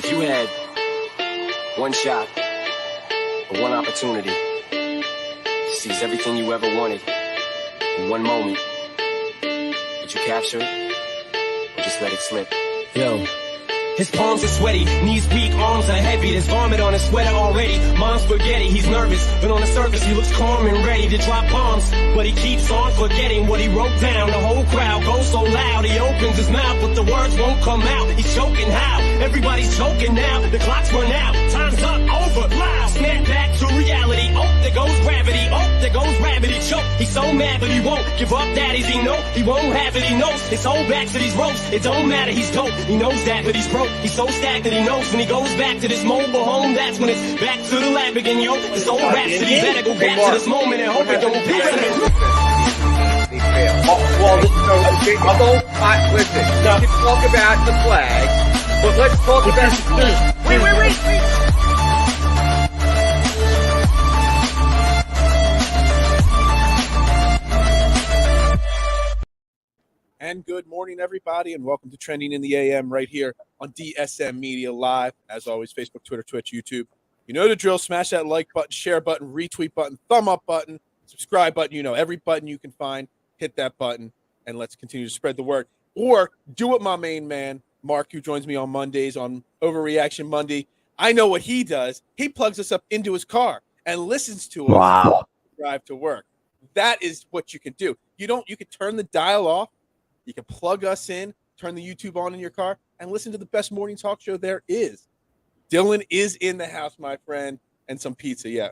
If you had one shot or one opportunity to seize everything you ever wanted in one moment, would you capture it or just let it slip? Yo. His palms are sweaty, knees weak, arms are heavy. There's vomit on his sweater already. Mom's spaghetti, he's nervous, but on the surface he looks calm and ready to drop bombs. But he keeps on forgetting what he wrote down. The whole crowd goes so loud, he opens his mouth, but the words won't come out. He's choking how? Everybody's choking now. The clock's run out, time's up, over, loud. Snap back to reality. Oh, there goes gravity. Oh, there goes rabbit. He choke. He's so mad, but he won't give up. Daddies, he know he won't have it. He knows his whole back to these ropes. It don't matter, he's dope. He knows that, but he's broke. He's so stacked that he knows when he goes back to this mobile home, that's when it's back to the lab again, yo. This old rhapsody better go back to this moment and hope it don't pass him. Listen, we can talk about the flag, but let's talk about wait. And good morning, everybody, and welcome to Trending in the AM right here on DSM Media Live. As always, Facebook, Twitter, Twitch, YouTube. You know the drill. Smash that like button, share button, retweet button, thumb up button, subscribe button. You know, every button you can find, hit that button, and let's continue to spread the word. Or do what my main man, Mark, who joins me on Mondays on Overreaction Monday. I know what he does. He plugs us up into his car and listens to us drive to work. That is what you can do. You can turn the dial off. You can plug us in, turn the YouTube on in your car, and listen to the best morning talk show there is. Dylan is in the house, my friend, and some pizza. Yeah.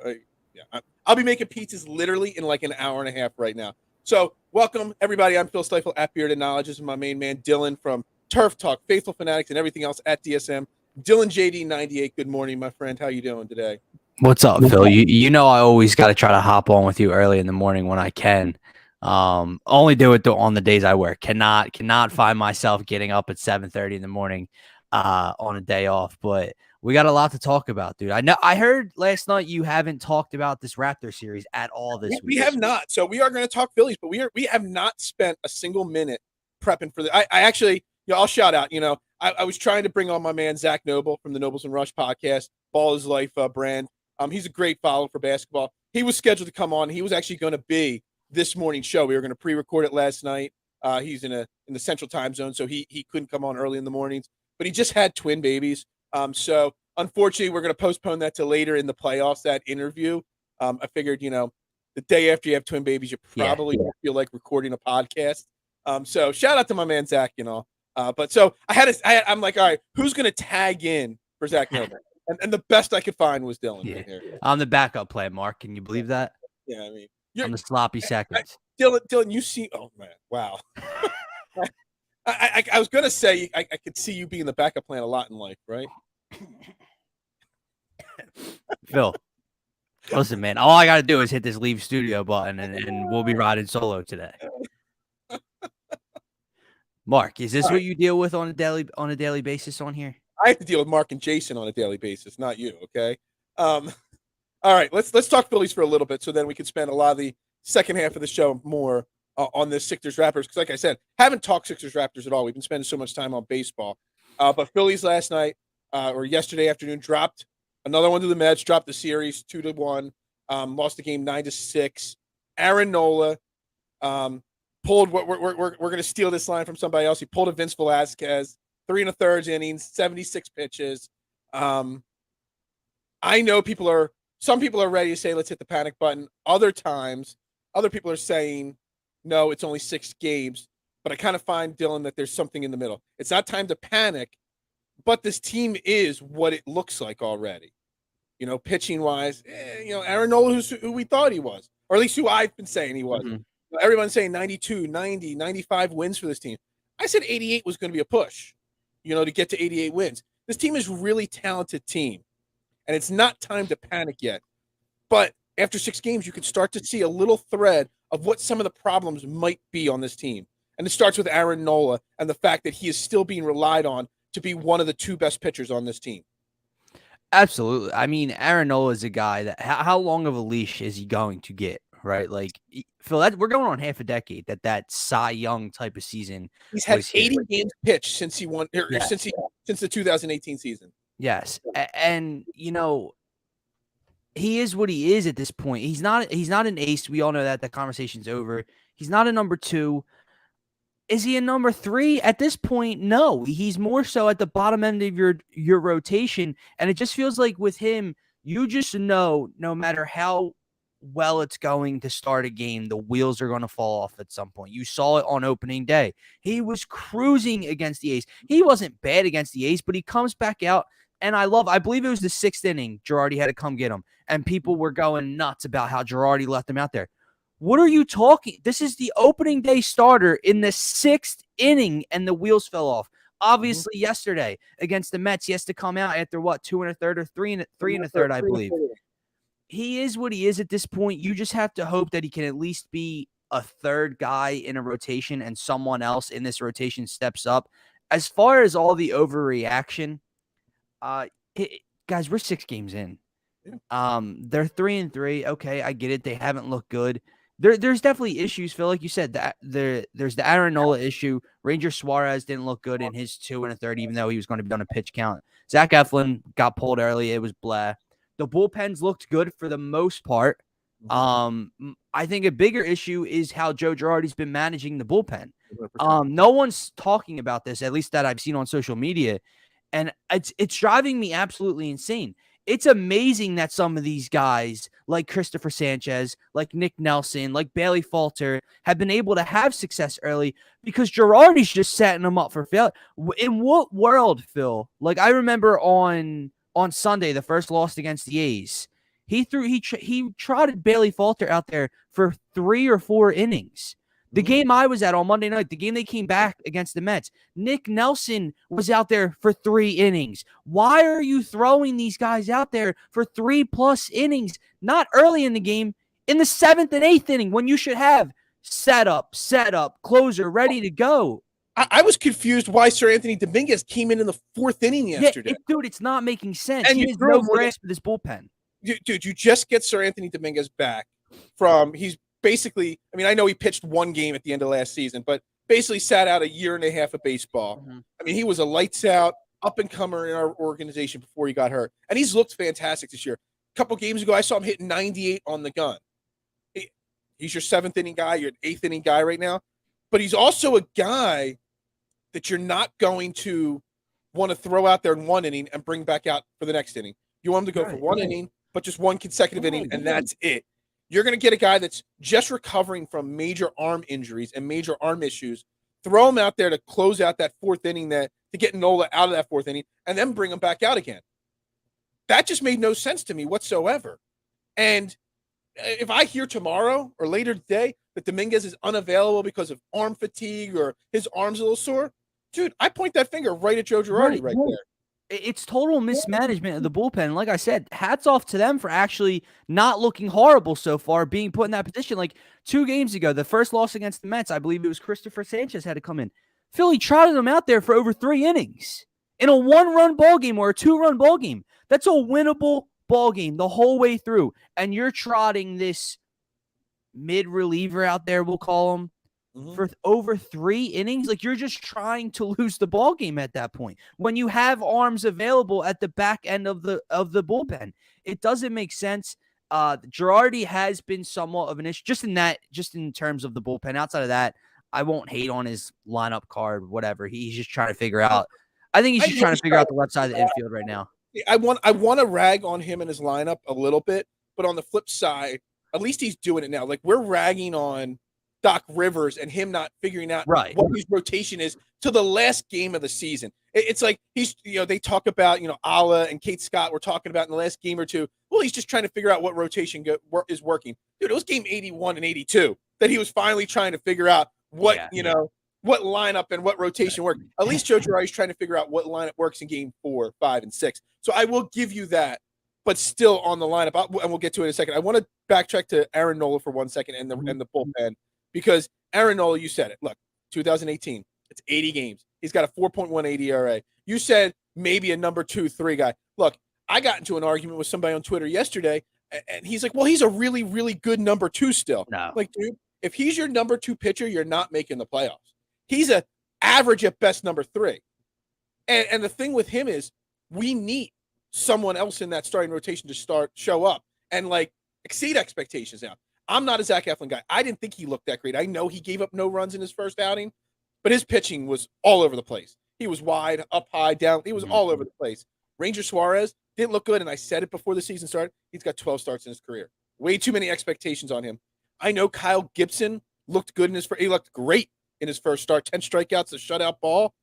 I'll be making pizzas literally in like an hour and a half right now. So welcome, everybody. I'm Phil Stifle at Bearded Knowledge. This is my main man, Dylan, from Turf Talk, Faithful Fanatics, and everything else at DSM. Dylan JD98, good morning, my friend. How you doing today? What's up, Phil? You know I always got to try to hop on with you early in the morning when I can. Only do it on the days I work. Cannot find myself getting up at 7:30 in the morning on a day off, but we got a lot to talk about, dude. I heard last night you haven't talked about this Raptor series at all this week. We have not. So we are going to talk Phillies, but we have not spent a single minute prepping for the I actually, I'll shout out, I was trying to bring on my man Zach Noble from the Nobles and Rush podcast, Ball is Life brand. He's a great follower for basketball. He was scheduled to come on. He was actually going to be this morning's show. We were going to pre-record it last night. He's in the central time zone, so he couldn't come on early in the mornings, but he just had twin babies. So unfortunately we're going to postpone that to later in the playoffs, that interview. I figured, the day after you have twin babies, you probably don't feel like recording a podcast. So shout out to my man, Zach, but so I'm like, all right, who's going to tag in for Zach Noble? And the best I could find was Dylan. Right here. I'm the backup plan, Mark. Can you believe that? Yeah. I mean, on the sloppy seconds. Dylan, you see, oh man, wow. I was gonna say I could see you being the backup plan a lot in life, right? Phil, listen, man, all I gotta do is hit this leave studio button and we'll be riding solo today. Mark, is this what you deal with on a daily basis on here? I have to deal with Mark and Jason on a daily basis, not you, okay? All right, let's talk Phillies for a little bit, so then we can spend a lot of the second half of the show more on this Sixers Raptors. Because, like I said, haven't talked Sixers Raptors at all. We've been spending so much time on baseball. But Phillies last night or yesterday afternoon dropped another one to the Mets. Dropped the series 2-1. Lost the game 9-6. Aaron Nola pulled what we're going to steal this line from somebody else. He pulled a Vince Velasquez 3 1/3 innings, 76 pitches. I know some people are ready to say, let's hit the panic button. Other people are saying, no, it's only 6 games. But I kind of find, Dylan, that there's something in the middle. It's not time to panic, but this team is what it looks like already. Pitching-wise, Aaron Nola, who we thought he was, or at least who I've been saying he was. Mm-hmm. Everyone's saying 92, 90, 95 wins for this team. I said 88 was going to be a push, to get to 88 wins. This team is a really talented team. And it's not time to panic yet. But after 6 games, you can start to see a little thread of what some of the problems might be on this team. And it starts with Aaron Nola and the fact that he is still being relied on to be one of the 2 best pitchers on this team. Absolutely. I mean, Aaron Nola is a guy that how long of a leash is he going to get, right? Like, Phil, we're going on half a decade that Cy Young type of season. He's had 80 games pitched since he won, since the 2018 season. Yes. And he is what he is at this point. He's not an ace. We all know that. The conversation's over. He's not a number 2. Is he a number 3 at this point? No, he's more so at the bottom end of your rotation, and it just feels like with him, you just know no matter how well it's going to start a game, the wheels are going to fall off at some point. You saw it on opening day. He was cruising against the A's. He wasn't bad against the A's, but he comes back out, and I believe it was the 6th inning. Girardi had to come get him, and people were going nuts about how Girardi left him out there. What are you talking? This is the opening day starter in the 6th inning, and the wheels fell off. Obviously, yesterday against the Mets, he has to come out after 2 1/3 or 3 1/3, I believe. He is what he is at this point. You just have to hope that he can at least be a third guy in a rotation, and someone else in this rotation steps up. As far as all the overreaction, guys, we're 6 games in. They're 3-3. Okay, I get it. They haven't looked good. There's definitely issues, Phil. Like you said, there's the Aaron Nola issue. Ranger Suarez didn't look good in his 2 1/3, even though he was going to be on a pitch count. Zach Eflin got pulled early. It was blah. The bullpens looked good for the most part. I think a bigger issue is how Joe Girardi's been managing the bullpen. No one's talking about this, at least that I've seen on social media, and it's driving me absolutely insane. It's amazing that some of these guys, like Christopher Sanchez, like Nick Nelson, like Bailey Falter, have been able to have success early because Girardi's just setting them up for failure. In what world, Phil? Like, I remember on Sunday, the first loss against the A's, he trotted Bailey Falter out there for 3 or 4 innings. The game I was at on Monday night, the game they came back against the Mets, Nick Nelson was out there for 3 innings. Why are you throwing these guys out there for 3+ innings, not early in the game, in the 7th and 8th inning, when you should have set up, closer, ready to go? I was confused why Sir Anthony Dominguez came in the 4th inning yesterday. Dude, it's not making sense. And he has no grasp of this bullpen. Dude, you just get Sir Anthony Dominguez back from he's basically, I mean, I know he pitched 1 game at the end of last season, but basically sat out a year and a half of baseball. I mean, he was a lights out up-and-comer in our organization before he got hurt. And he's looked fantastic this year. A couple games ago, I saw him hitting 98 on the gun. He's your 7th inning guy, your 8th inning guy right now. But he's also a guy that you're not going to want to throw out there in 1 inning and bring back out for the next inning. You want him to go for 1 inning, but just 1 consecutive inning, and that's it. You're going to get a guy that's just recovering from major arm injuries and major arm issues. Throw him out there to close out that 4th inning, to get Nola out of that 4th inning, and then bring him back out again. That just made no sense to me whatsoever. And if I hear tomorrow or later today that Dominguez is unavailable because of arm fatigue or his arm's a little sore, dude, I point that finger right at Joe Girardi right there. It's total mismanagement of the bullpen. Like I said, hats off to them for actually not looking horrible so far, being put in that position. Like 2 games ago, the first loss against the Mets, I believe it was Christopher Sanchez had to come in. Philly trotted him out there for over 3 innings in a 1-run ball game or a 2-run ball game. That's a winnable ball game the whole way through. And you're trotting this mid reliever out there, we'll call him, for over 3 innings. Like, you're just trying to lose the ball game at that point when you have arms available at the back end of the bullpen. It doesn't make sense. Girardi has been somewhat of an issue just in terms of the bullpen. Outside of that, I won't hate on his lineup card, whatever. He's just trying to figure out. I think he's just trying to figure out the left side of the infield right now. I want to rag on him and his lineup a little bit, but on the flip side, at least he's doing it now. Like, we're ragging on Doc Rivers and him not figuring out what his rotation is to the last game of the season. It's like he's, they talk about, Ala and Kate Scott were talking about in the last game or two. Well, he's just trying to figure out what rotation is working. Dude, it was game 81 and 82 that he was finally trying to figure out what lineup and what rotation worked. At least Joe Girardi's trying to figure out what lineup works in game 4, 5, and 6. So I will give you that, but still on the lineup, and we'll get to it in a second. I want to backtrack to Aaron Nola for 1 second and the bullpen. Because Aaron Nola, you said it. Look, 2018, it's 80 games. He's got a 4.18 ERA. You said maybe a number 2, 3 guy. Look, I got into an argument with somebody on Twitter yesterday, and he's like, well, he's a really, really good number 2 still. No. Like, dude, if he's your number 2 pitcher, you're not making the playoffs. He's an average at best number 3. And the thing with him is we need someone else in that starting rotation to show up and like exceed expectations now. I'm not a Zach Eflin guy. I didn't think he looked that great. I know he gave up no runs in his first outing, but his pitching was all over the place. He was wide, up high, down. He was all over the place. Ranger Suarez didn't look good, and I said it before the season started. He's got 12 starts in his career. Way too many expectations on him. I know Kyle Gibson looked good in his first. He looked great in his first start. 10 strikeouts, a shutout ball.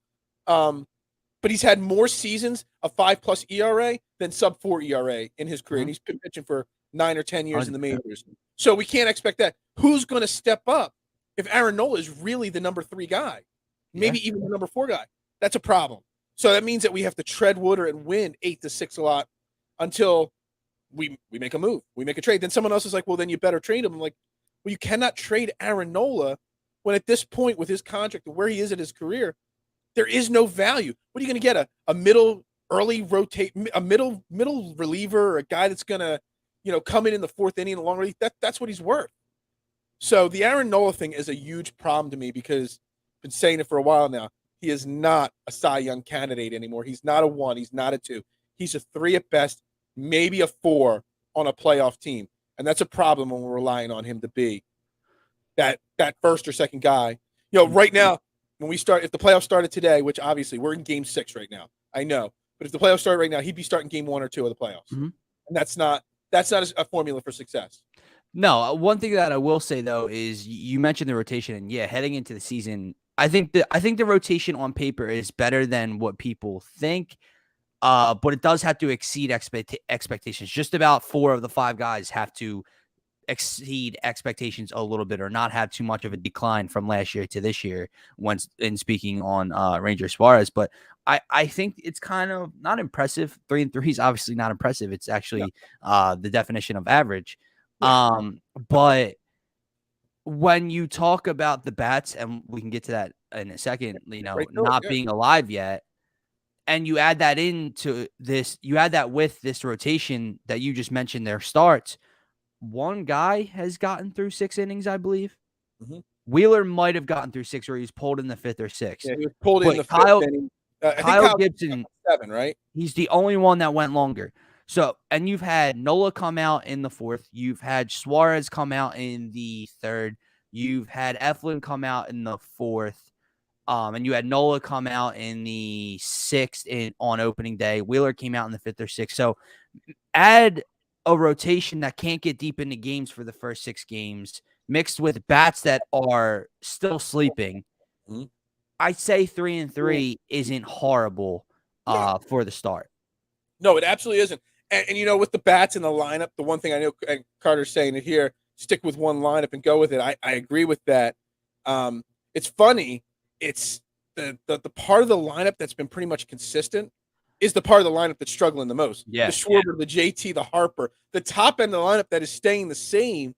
But he's had more seasons of 5+ ERA than sub-4 ERA in his career. And he's been pitching for 9 or 10 years in the majors. So we can't expect that. Who's going to step up if Aaron Nola is really the number 3 guy? Maybe even the number 4 guy. That's a problem. So that means that we have to tread water and win 8-6 a lot until we make a move. We make a trade. Then someone else is like, well, then you better trade him. I'm like, well, you cannot trade Aaron Nola when at this point with his contract and where he is in his career, there is no value. What are you going to get? A middle reliever, or a guy that's going to, come in the 4th inning in a long relief? That's what he's worth. So the Aaron Nola thing is a huge problem to me because I've been saying it for a while now. He is not a Cy Young candidate anymore. He's not a 1. He's not a 2. He's a 3 at best, maybe a 4 on a playoff team. And that's a problem when we're relying on him to be that first or second guy. Right now, if the playoffs started today, which obviously we're in game 6 right now, I know. But if the playoffs started right now, he'd be starting game 1 or 2 of the playoffs. And that's not a formula for success. No, one thing that I will say though is you mentioned the rotation, and heading into the season, I think the rotation on paper is better than what people think, but it does have to exceed expectations. Just about 4 of the 5 guys have to exceed expectations a little bit, or not have too much of a decline from last year to this year. When in speaking on Ranger Suarez, but I think it's kind of not impressive. 3-3 is obviously not impressive. It's actually the definition of average. But when you talk about the bats, and we can get to that in a second, not being alive yet, and you add that into this, you add that with this rotation that you just mentioned, their starts. One guy has gotten through 6 innings, I believe. Wheeler might have gotten through 6, or he's pulled in the 5th or 6th. Yeah, he was pulled in the 5th inning. Kyle Gibson, 7, right? He's the only one that went longer. So, and you've had Nola come out in the 4th. You've had Suarez come out in the 3rd. You've had Eflin come out in the 4th. And you had Nola come out in the 6th on opening day. Wheeler came out in the 5th or 6th. So add a rotation that can't get deep into games for the first 6 games, mixed with bats that are still sleeping. I'd say 3-3 isn't horrible for the start. No, it absolutely isn't. And with the bats and the lineup, the one thing I know, and Carter's saying it here, stick with one lineup and go with it. I agree with that. It's funny. It's the part of the lineup that's been pretty much consistent is the part of the lineup that's struggling the most. Yeah. The Schwarber, the JT, the Harper. The top end of the lineup that is staying the same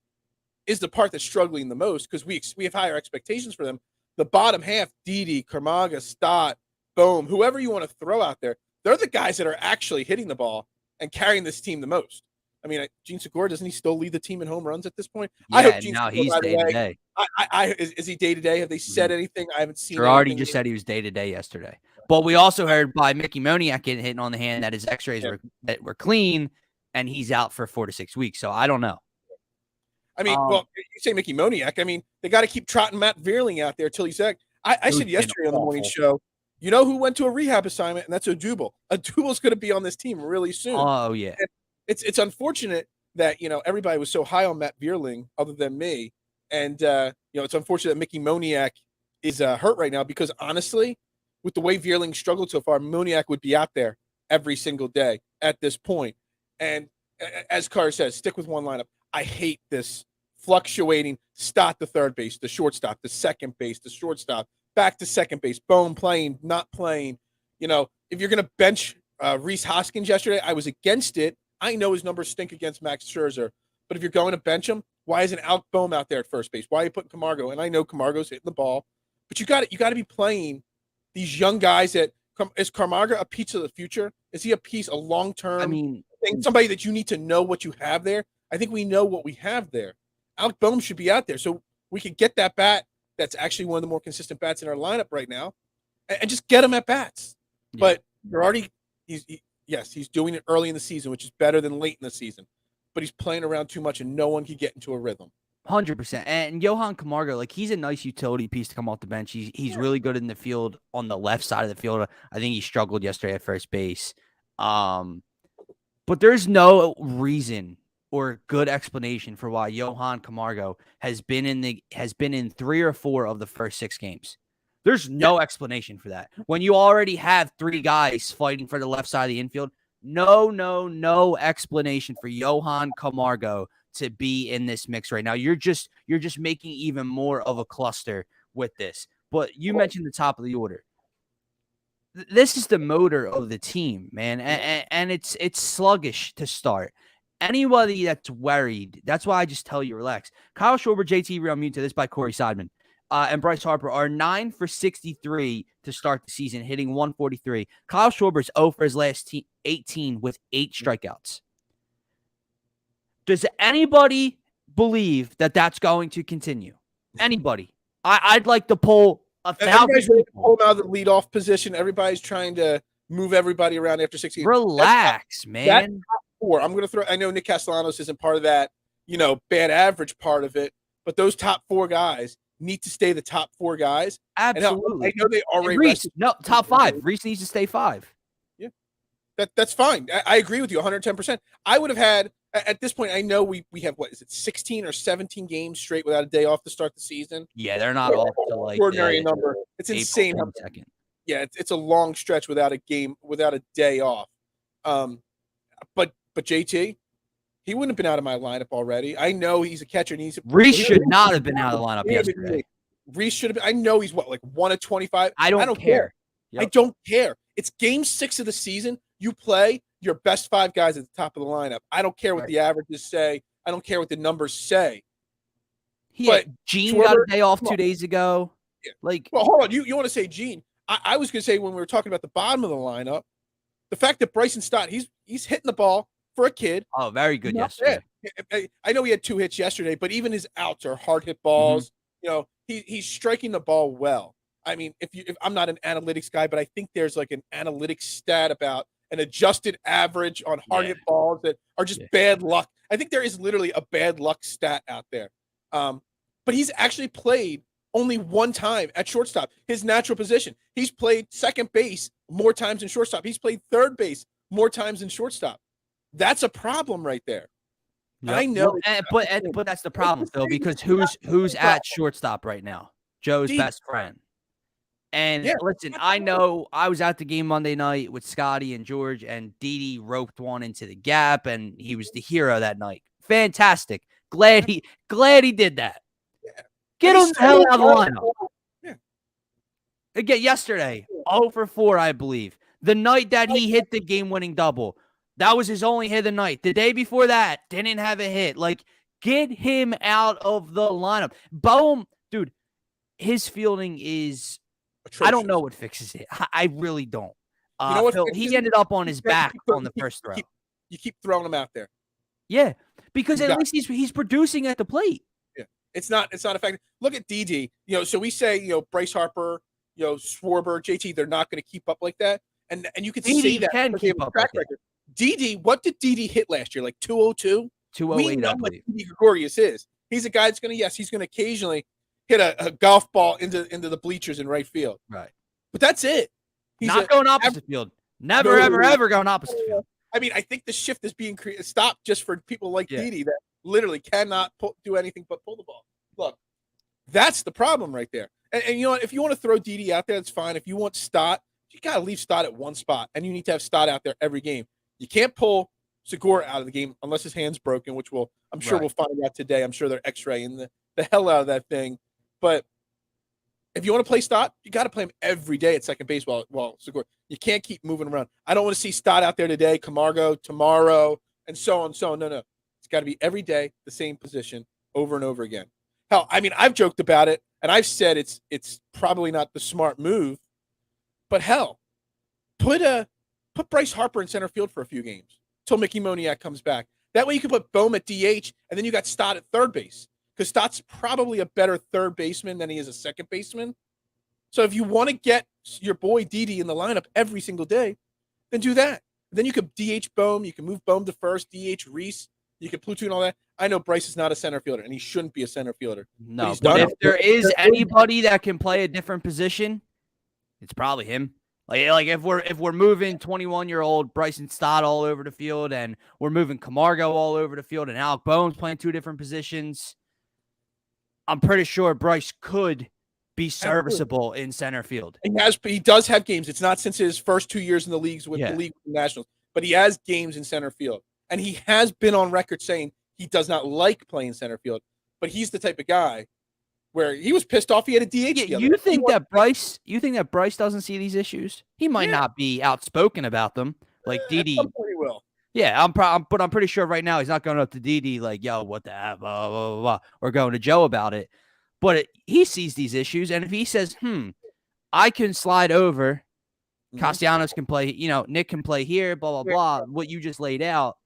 is the part that's struggling the most because we have higher expectations for them. The bottom half, Didi, Kermaga, Stott, Bohm, whoever you want to throw out there, they're the guys that are actually hitting the ball and carrying this team the most. I mean, Gene Segura, doesn't he still lead the team in home runs at this point? Yeah, I hope Gene now Segura, he's day-to-day. Is he day-to-day? Have they said anything? I haven't seen Girardi just said he was day-to-day yesterday. But we also heard by Mickey Moniak getting hit on the hand that his x-rays were clean, and he's out for 4 to 6 weeks. So I don't know. I mean, well, you say Mickey Moniak. I mean, they got to keep trotting Matt Vierling out there till he's back. I said yesterday on the morning show, you know who went to a rehab assignment, and that's Odubel. Odubel's going to be on this team really soon. Oh, yeah. And it's unfortunate that, everybody was so high on Matt Vierling other than me. And, it's unfortunate that Mickey Moniak is hurt right now because, honestly, with the way Vierling struggled so far, Moniak would be out there every single day at this point. And as Carter says, stick with one lineup. I hate this fluctuating Stott the third base, the shortstop, the second base, the shortstop, back to second base, Bohm playing, not playing. If you're going to bench Rhys Hoskins yesterday, I was against it. I know his numbers stink against Max Scherzer, but if you're going to bench him, why isn't Alec Bohm out there at first base? Why are you putting Camargo? And I know Camargo's hitting the ball, but you got to be playing these young guys that is Camargo a piece of the future? Is he a long-term thing? Somebody that you need to know what you have there? I think we know what we have there. Alec Bohm should be out there so we could get that bat that's actually one of the more consistent bats in our lineup right now and just get him at bats. Yeah. But Girardi, Yes, he's doing it early in the season, which is better than late in the season. But he's playing around too much, and no one can get into a rhythm. 100%. And Johan Camargo, like, he's a nice utility piece to come off the bench. He's really good in the field on the left side of the field. I think he struggled yesterday at first base. But there's no reason or good explanation for why Johan Camargo has been in 3 or 4 of the first 6 games. There's no explanation for that. When you already have 3 guys fighting for the left side of the infield, no explanation for Johan Camargo to be in this mix right now. You're just making even more of a cluster with this. But you mentioned the top of the order. This is the motor of the team, man, and it's sluggish to start. Anybody that's worried, that's why I just tell you relax. Kyle Schwarber, JT Realmuto, this by Corey Seidman, and Bryce Harper are 9 for 63 to start the season, hitting 143. Kyle Schwarber's 0 for his last 18 with 8 strikeouts. Does anybody believe that that's going to continue? Anybody? I'd like to pull 1,000 Everybody's ready to people. pull him out of the leadoff position. Everybody's trying to move everybody around after 16. Relax, man. That's top 4. I'm going to throw. I know Nick Castellanos isn't part of that, bad average part of it, but those top 4 guys need to stay the top 4 guys. Absolutely. I know they already Reese, no, top 5. Reese needs to stay 5. Yeah, that's fine. I agree with you 110%. I would have had at this point. I know we have 16 or 17 games straight without a day off to start the season. Yeah, they're not off to like extraordinary number. It's April insane. 22nd. Yeah, it's a long stretch without a game, without a day off. But JT, he wouldn't have been out of my lineup already. I know he's a catcher, and Reese should not have been out of the lineup yesterday. Reese should have been. I know he's like 1 of 25. I don't care. Yep. I don't care. It's game 6 of the season. You play your best 5 guys at the top of the lineup. I don't care what the averages say. I don't care what the numbers say. Gene got a day off 2 days ago. Yeah. Well, hold on. You want to say Gene? I was going to say when we were talking about the bottom of the lineup, the fact that Bryson Stott, he's hitting the ball for a kid. Oh, very good yesterday. I know he had 2 hits yesterday, but even his outs are hard hit balls. Mm-hmm. He's striking the ball well. I mean, if I'm not an analytics guy, but I think there's like an analytics stat about an adjusted average on hard hit balls that are just bad luck. I think there is literally a bad luck stat out there. But he's actually played only 1 time at shortstop, his natural position. He's played second base more times than shortstop. He's played third base more times than shortstop. That's a problem right there. Yep. I know, but that's the problem, Phil, because who's at shortstop right now? Joe's best friend. And listen, I know I was at the game Monday night with Scotty and George, and Didi roped one into the gap, and he was the hero that night. Fantastic. Glad he did that. Yeah. Get him the hell out of the lineup. Yeah. Again, yesterday, 0 for 4, I believe. The night that he hit the game-winning double, that was his only hit of the night. The day before that, didn't have a hit. Like, get him out of the lineup. Bohm, dude, his fielding is atrocious. I don't know what fixes it. I really don't. Phil, he ended up on his back on the first throw. You keep throwing him out there. Yeah, because at least he's producing at the plate. Yeah, it's not effective. Look at DD. So we say Bryce Harper, Schwarber, JT, they're not going to keep up like that, and you can see that can keep up track record. DD, what did DD hit last year? Like 202, 208. I believe. DD Gregorius is. He's a guy that's going to he's going to occasionally hit a golf ball into the bleachers in right field. Right, but that's it. He's not going opposite field. Never, ever going opposite field. I mean, I think the shift is being stopped just for people like Didi that literally cannot do anything but pull the ball. Look, that's the problem right there. And you know what? If you want to throw Didi out there, that's fine. If you want Stott, you got to leave Stott at one spot, and you need to have Stott out there every game. You can't pull Segura out of the game unless his hand's broken, which I'm sure we'll find out today. I'm sure they're x-raying the hell out of that thing. But if you want to play Stott, you got to play him every day at second base while Segura. You can't keep moving around. I don't want to see Stott out there today, Camargo tomorrow, and so on. No. It's got to be every day, the same position over and over again. Hell, I mean, I've joked about it, and I've said it's probably not the smart move, but hell, put Bryce Harper in center field for a few games till Mickey Moniak comes back. That way you can put Bohm at DH, and then you got Stott at third base, because Stott's probably a better third baseman than he is a second baseman. So if you want to get your boy Didi in the lineup every single day, then do that. Then you could DH Bohm. You can move Bohm to first, DH Reese. You can platoon all that. I know Bryce is not a center fielder, and he shouldn't be a center fielder. No, he's but done if it. there is anybody that can play a different position, it's probably him. Like if we're moving 21-year-old Bryson Stott all over the field, and we're moving Camargo all over the field, and Alec Boehm's playing two different positions, I'm pretty sure Bryce could be serviceable in center field. He does have games. It's not since his first 2 years in the leagues with the league with the Nationals, but he has games in center field, and he has been on record saying he does not like playing center field. But he's the type of guy where he was pissed off he had a DH. You think that Bryce doesn't see these issues? He might not be outspoken about them, like Didi. At some point he will. Yeah, but I'm pretty sure right now he's not going up to Didi like, yo, what the heck, blah, blah, blah, blah, or going to Joe about it. But he sees these issues, and if he says, I can slide over, Castellanos can play, Nick can play here, blah, blah, blah, what you just laid out,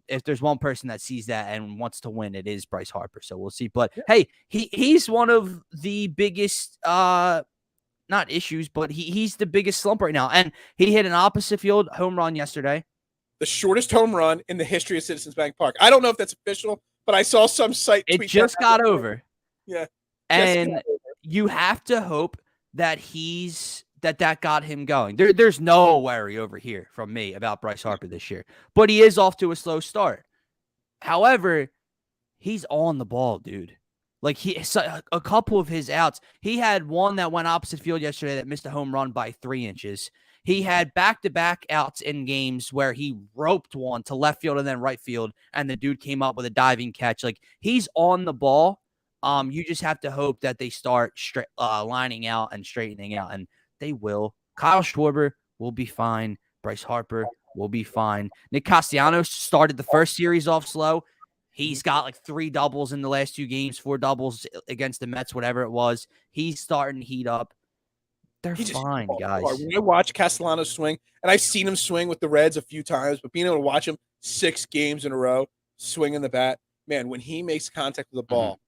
if there's one person that sees that and wants to win, it is Bryce Harper. So we'll see. But hey, he's one of the biggest not issues, but he's the biggest slump right now. And he hit an opposite field home run yesterday. The shortest home run in the history of Citizens Bank Park. I don't know if that's official, but I saw some site tweet. It just got over. Yeah. And you have to hope that that got him going. There's no worry over here from me about Bryce Harper this year, but he is off to a slow start. However, he's on the ball, dude. Like a couple of his outs, he had one that went opposite field yesterday that missed a home run by 3 inches. He had back-to-back outs in games where he roped one to left field and then right field, and the dude came up with a diving catch. Like, he's on the ball. You just have to hope that they start lining out and straightening out, and they will. Kyle Schwarber will be fine. Bryce Harper will be fine. Nick Castellanos started the first series off slow. He's got like 3 doubles in the last 2 games, 4 doubles against the Mets, whatever it was. He's starting to heat up. They're fine, guys. When I watch Castellanos swing, and I've seen him swing with the Reds a few times, but being able to watch him 6 games in a row, swinging the bat, man, when he makes contact with the ball,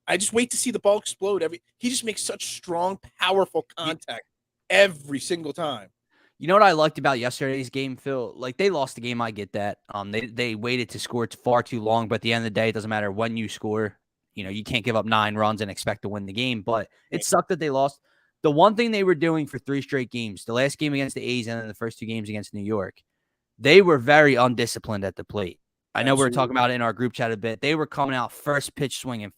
I just wait to see the ball explode. He just makes such strong, powerful contact every single time. You know what I liked about yesterday's game, Phil? Like, they lost the game. I get that. They waited to score far too long, but at the end of the day, it doesn't matter when you score. You can't give up 9 runs and expect to win the game, but it sucked that they lost. The one thing they were doing for 3 straight games, the last game against the A's and then the first 2 games against New York, they were very undisciplined at the plate. I know we were talking about it in our group chat a bit. They were coming out first pitch swinging.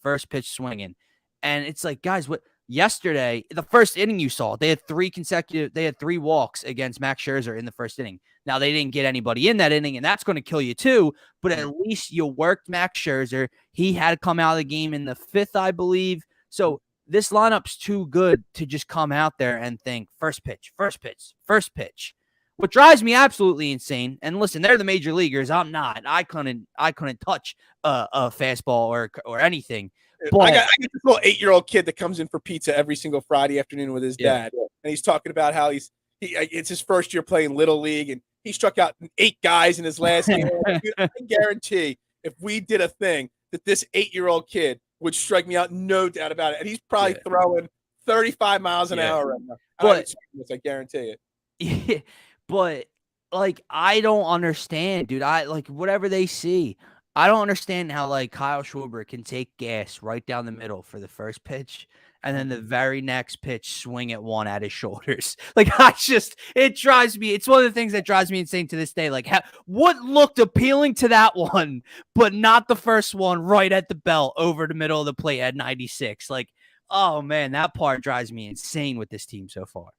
And it's like, guys, what yesterday, the first inning you saw, they had 3 walks against Max Scherzer in the first inning. Now, they didn't get anybody in that inning, and that's going to kill you too, but at least you worked Max Scherzer. He had to come out of the game in the 5th, I believe. So this lineup's too good to just come out there and think first pitch. What drives me absolutely insane, and listen, they're the major leaguers. I'm not. I couldn't touch a fastball or anything. But I got this little 8-year-old kid that comes in for pizza every single Friday afternoon with his dad, and he's talking about how it's his first year playing Little League, and he struck out 8 guys in his last game. I guarantee if we did a thing that this 8-year-old kid would strike me out, no doubt about it. And he's probably throwing 35 miles an hour right now. I guarantee it. Yeah, but like, I don't understand, dude. Whatever they see, I don't understand how like Kyle Schwarber can take gas right down the middle for the first pitch, and then the very next pitch swing at one at his shoulders. Like, it drives me. It's one of the things that drives me insane to this day. Like, what looked appealing to that one, but not the first one right at the belt over the middle of the plate at 96. Like, oh man, that part drives me insane with this team so far.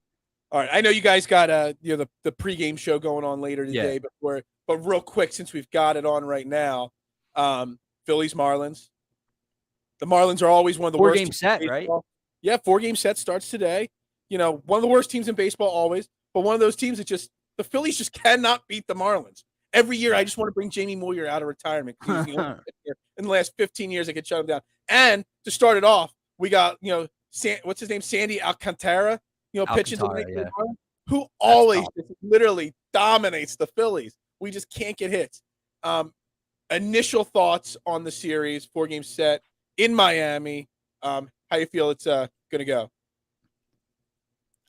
All right, I know you guys got the pregame show going on later today, but real quick, since we've got it on right now, Phillies Marlins. The Marlins are always one of the worst. 4-game set, right? Yeah, 4-game set starts today. One of the worst teams in baseball always, but one of those teams that the Phillies just cannot beat the Marlins. Every year, I just want to bring Jamie Moyer out of retirement because he's the only pitcher in the last 15 years I could shut him down. And to start it off, we got what's his name, Sandy Alcantara, pitching to who always literally dominates the Phillies. We just can't get hits. Initial thoughts on the series, 4-game set in Miami. How you feel it's going to go?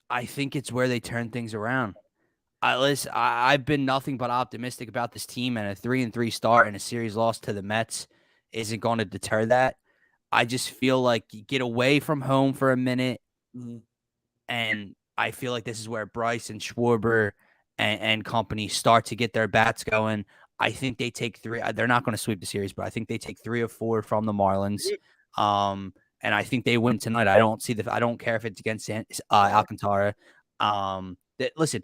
I think it's where they turn things around. Listen, I've been nothing but optimistic about this team, and a 3-3 start and a series loss to the Mets isn't going to deter that. I just feel like you get away from home for a minute, and I feel like this is where Bryce and Schwarber and company start to get their bats going. I think they take 3. They're not going to sweep the series, but I think they take 3 or 4 from the Marlins. And I think they win tonight. I don't care if it's against Alcantara. Listen,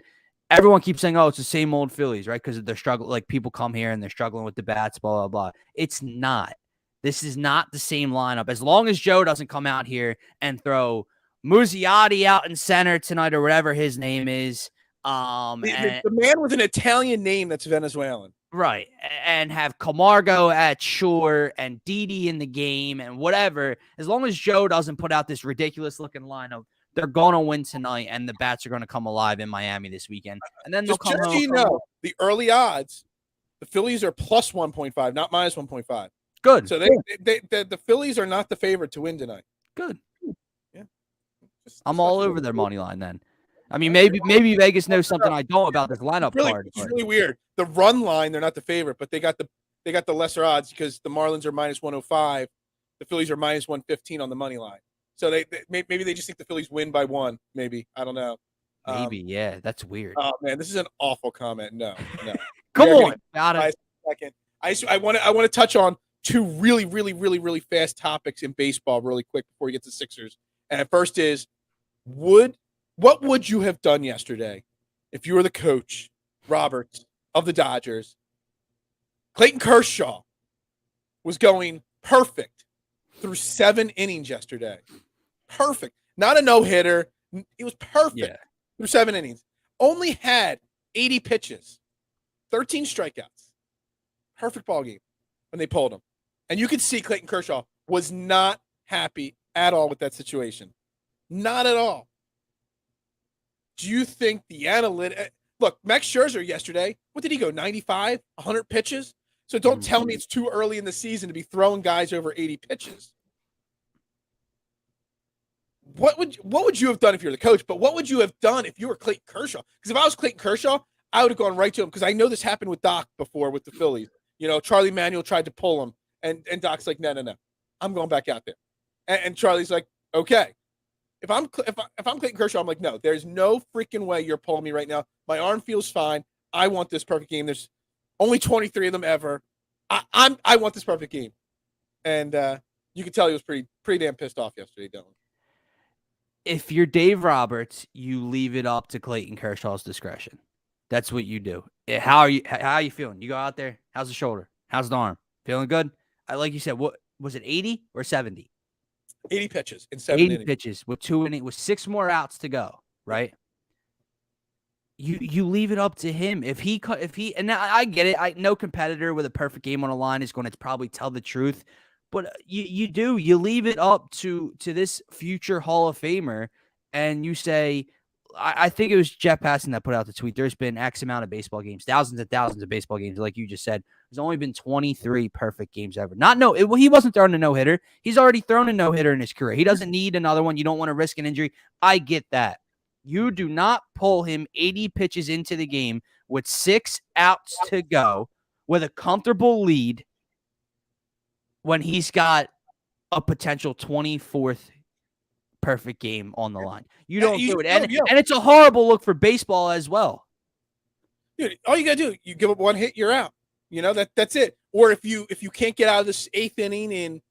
everyone keeps saying, "Oh, it's the same old Phillies," right? Because they're struggling. Like people come here and they're struggling with the bats, blah blah blah. It's not. This is not the same lineup. As long as Joe doesn't come out here and throw Muzziotti out in center tonight or whatever his name is. The man with an Italian name that's Venezuelan. Right. And have Camargo at short and Didi in the game and whatever. As long as Joe doesn't put out this ridiculous looking lineup, they're going to win tonight and the bats are going to come alive in Miami this weekend. And then they'll come home. Just so you know, the early odds, the Phillies are plus 1.5, not minus 1.5. Good. So the Phillies are not the favorite to win tonight. Good. Yeah. I'm all over their money line then. I mean, maybe Vegas knows something I don't about this lineup card. It's really weird. The run line, they're not the favorite, but they got the lesser odds because the Marlins are minus 105, the Phillies are minus 115 on the money line. So maybe they just think the Phillies win by 1. Maybe I don't know. Maybe yeah, that's weird. Oh man, this is an awful comment. No. Come on, got it. Second. I want to touch on 2 really, really, really, really fast topics in baseball really quick before we get to Sixers. And first is what would you have done yesterday if you were the coach, Roberts, of the Dodgers? Clayton Kershaw was going perfect through 7 innings yesterday. Perfect. Not a no-hitter. He was perfect through 7 innings. Only had 80 pitches, 13 strikeouts. Perfect ball game when they pulled him. And you could see Clayton Kershaw was not happy at all with that situation. Not at all. Do you think the look, Max Scherzer yesterday, what did he go, 95, 100 pitches? So don't tell me it's too early in the season to be throwing guys over 80 pitches. What would you have done if you're the coach? But what would you have done if you were Clayton Kershaw? Because if I was Clayton Kershaw, I would have gone right to him because I know this happened with Doc before with the Phillies. You know, Charlie Manuel tried to pull him, and Doc's like, no, I'm going back out there. And Charlie's like, okay. If I'm Clayton Kershaw, I'm like, no, there's no freaking way you're pulling me right now. My arm feels fine. I want this perfect game. There's only 23 of them ever. I want this perfect game. And you could tell he was pretty damn pissed off yesterday, Dylan. If you're Dave Roberts, you leave it up to Clayton Kershaw's discretion. That's what you do. How are you feeling? You go out there. How's the shoulder? How's the arm? Feeling good? Like you said, what was it, 80 or 70? 80 pitches in 7 80 innings. pitches with 2 innings, with 6 more outs to go, right? You leave it up to him. If he and now I get it. No competitor with a perfect game on the line is going to probably tell the truth, but you leave it up to this future Hall of Famer, and you say, I think it was Jeff Passan that put out the tweet. There's been X amount of baseball games, thousands and thousands of baseball games, like you just said. There's only been 23 perfect games ever. He wasn't throwing a no-hitter. He's already thrown a no-hitter in his career. He doesn't need another one. You don't want to risk an injury. I get that. You do not pull him 80 pitches into the game with 6 outs to go with a comfortable lead when he's got a potential 24th perfect game on the line. You don't do it. And it's a horrible look for baseball as well. Dude, all you got to do, you give up 1 hit, you're out. You know, that's it. Or if you can't get out of this 8th inning in,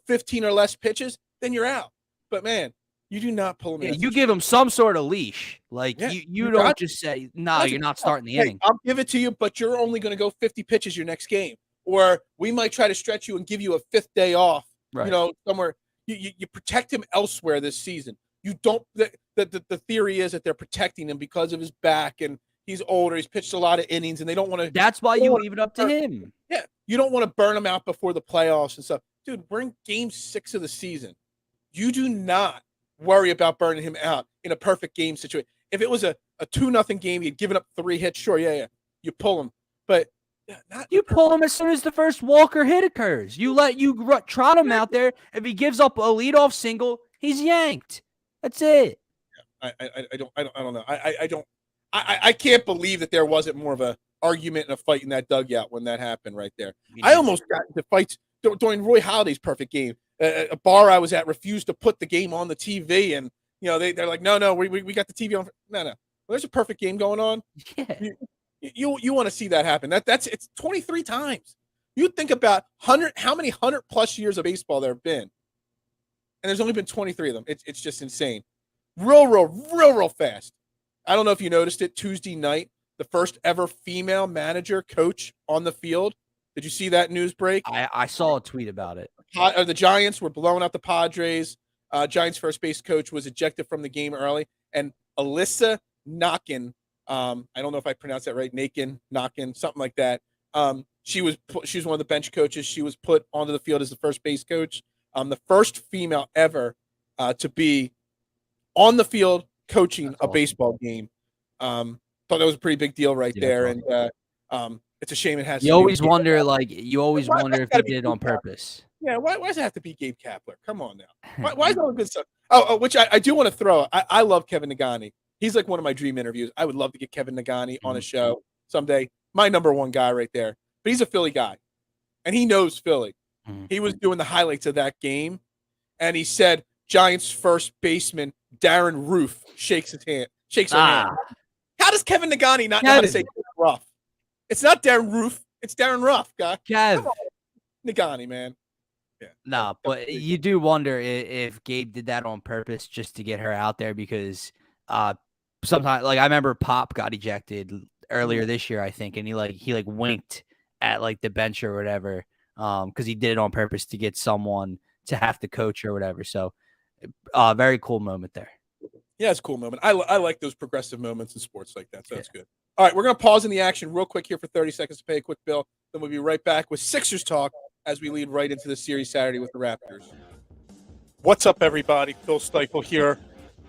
15 or less pitches, then you're out. But man, you do not pull him in. You give him some sort of leash. Like you don't just say, no, you're not starting the inning. I'll give it to you, but you're only going to go 50 pitches your next game. Or we might try to stretch you and give you a 5th day off, somewhere. You protect him elsewhere this season. You don't. The theory is that they're protecting him because of his back and he's older. He's pitched a lot of innings, and they don't want to. That's why you leave it up to him. Yeah, you don't want to burn him out before the playoffs and stuff, dude. We're in Game 6 of the season. You do not worry about burning him out in a perfect game situation. If it was a 2-0 game, he'd given up 3 hits. Sure, you pull him, but. You pull him as soon as the first Walker hit occurs. You trot him out there. If he gives up a leadoff single, he's yanked. That's it. I don't know. I can't believe that there wasn't more of a argument and a fight in that dugout when that happened right there. I almost got into fights during Roy Halladay's perfect game. A bar I was at refused to put the game on the TV, and they're like, no, we got the TV on. No. Well, there's a perfect game going on. Yeah. You want to see that happen. It's 23 times. You think about how many 100+ years of baseball there have been, and there's only been 23 of them. It's just insane. Real fast. I don't know if you noticed it. Tuesday night, the first ever female manager coach on the field. Did you see that news break? I saw a tweet about it. The Giants were blowing out the Padres. Giants first base coach was ejected from the game early, and Alyssa Knockin, I don't know if I pronounced that right, Knockin, something like that. She was one of the bench coaches. She was put onto the field as the first base coach. The first female ever to be on the field coaching a baseball game. Thought that was a pretty big deal right there, and it's a shame it has. You always wonder if he did it on purpose. Yeah, why does it have to be Gabe Kapler? Come on now. Why is all the good stuff? Oh, which I do want to throw. I love Kevin Nagani. He's like one of my dream interviews. I would love to get Kevin Nagani on a show someday. My number one guy right there. But he's a Philly guy, and he knows Philly. He was doing the highlights of that game, and he said Giants first baseman Darren Roof shakes her hand. How does Kevin Nagani not know how to say Ruff? It's not Darren Roof. It's Darren Ruff, guy. Kev. Nagani, man. Yeah. No, but you do wonder if Gabe did that on purpose just to get her out there, because sometimes, like, I remember Pop got ejected earlier this year, I think, and he winked at like the bench or whatever, because he did it on purpose to get someone to have to coach or whatever. So, very cool moment there. Yeah, it's a cool moment. I like those progressive moments in sports like that. So that's good. All right, we're going to pause in the action real quick here for 30 seconds to pay a quick bill. Then we'll be right back with Sixers talk as we lead right into the series Saturday with the Raptors. What's up, everybody? Phil Stiefel here,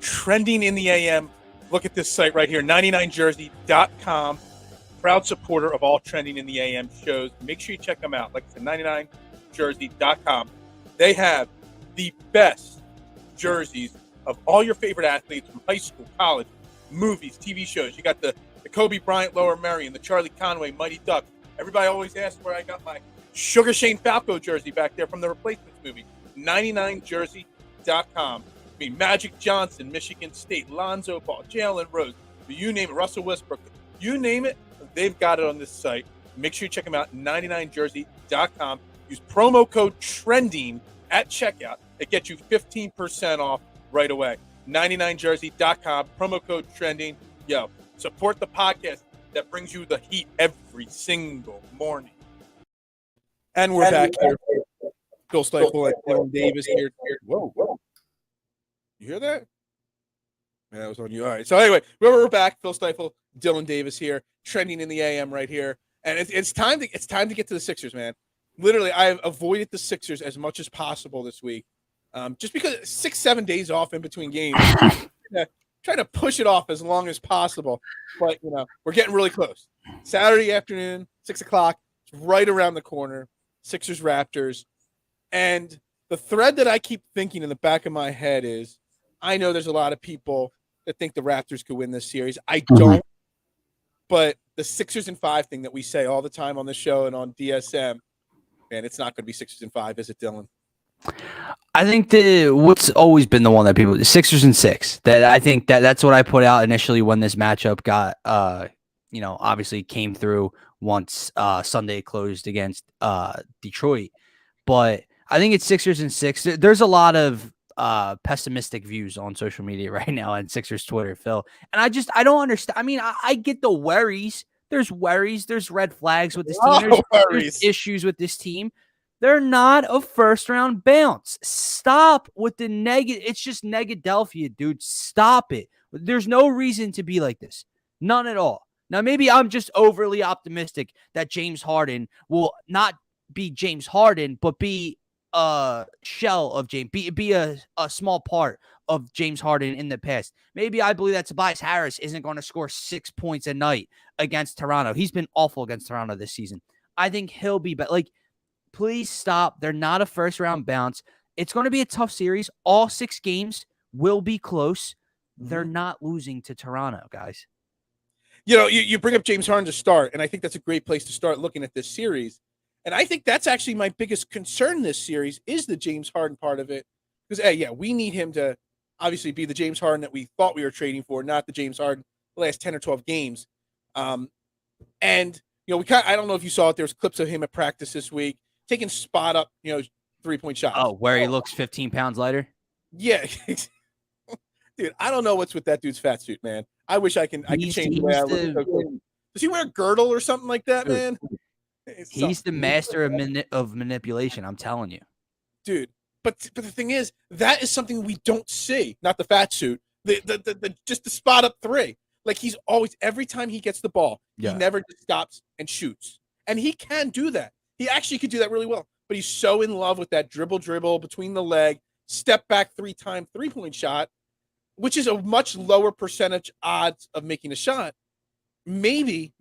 trending in the AM. Look at this site right here, 99jersey.com. Proud supporter of all Trending in the AM shows. Make sure you check them out. Like I said, 99jersey.com. They have the best jerseys of all your favorite athletes from high school, college, movies, TV shows. You got the Kobe Bryant, Lower Merion, the Charlie Conway, Mighty Ducks. Everybody always asks where I got my Sugar Shane Falco jersey back there from the Replacements movie. 99jersey.com. I mean, Magic Johnson, Michigan State, Lonzo Ball, Jalen Rose, you name it, Russell Westbrook, you name it, they've got it on this site. Make sure you check them out, 99jersey.com. Use promo code TRENDING at checkout. It gets you 15% off right away. 99jersey.com, promo code TRENDING. Yo, support the podcast that brings you the heat every single morning. And we're back here. Phil Stiefel and Dylan Davis here. Whoa. You hear that? Yeah, that was on you. All right. So anyway, we're back. Phil Stiefel, Dylan Davis here, trending in the AM right here. And it's time to get to the Sixers, man. Literally, I have avoided the Sixers as much as possible this week. Just because 6-7 days off in between games. Try to push it off as long as possible. But, we're getting really close. Saturday afternoon, 6 o'clock, it's right around the corner. Sixers, Raptors. And the thread that I keep thinking in the back of my head is, I know there's a lot of people that think the Raptors could win this series. I don't. But the 6 and 5 thing that we say all the time on the show and on DSM, man, it's not going to be 6 and 5, is it, Dylan? I think what's always been the one that people, 6 and 6. That I think that's what I put out initially when this matchup got, obviously came through once Sunday closed against Detroit. But I think it's 6 and 6. There's a lot of pessimistic views on social media right now and Sixers Twitter, Phil. And I don't understand. I mean, I get the worries. There's worries. There's red flags with this team. There's issues with this team. They're not a first-round bounce. Stop with the negative. It's just Negadelphia, dude. Stop it. There's no reason to be like this. None at all. Now, maybe I'm just overly optimistic that James Harden will not be James Harden, but be a shell of James, be a small part of James Harden in the past. Maybe I believe that Tobias Harris isn't going to score 6 points a night against Toronto. He's been awful against Toronto this season. I think he'll be better. Like, please stop. They're not a first-round bounce. It's going to be a tough series. All 6 games will be close. They're not losing to Toronto, guys. You bring up James Harden to start, and I think that's a great place to start looking at this series. And I think that's actually my biggest concern this series is the James Harden part of it. Because, we need him to obviously be the James Harden that we thought we were trading for, not the James Harden the last 10 or 12 games. And I don't know if you saw it. There was clips of him at practice this week taking spot up, 3-point shots. Oh, where he looks 15 pounds lighter? Yeah. Dude, I don't know what's with that dude's fat suit, man. I wish I could change the way I look. Does he wear a girdle or something like that, man? He's the master of manipulation, I'm telling you. Dude, but the thing is, that is something we don't see. Not the fat suit. Just the spot up three. Like he's always, every time he gets the ball, he never just stops and shoots. And he can do that. He actually could do that really well. But he's so in love with that dribble between the leg, step back 3-time 3-point shot, which is a much lower percentage odds of making a shot. Maybe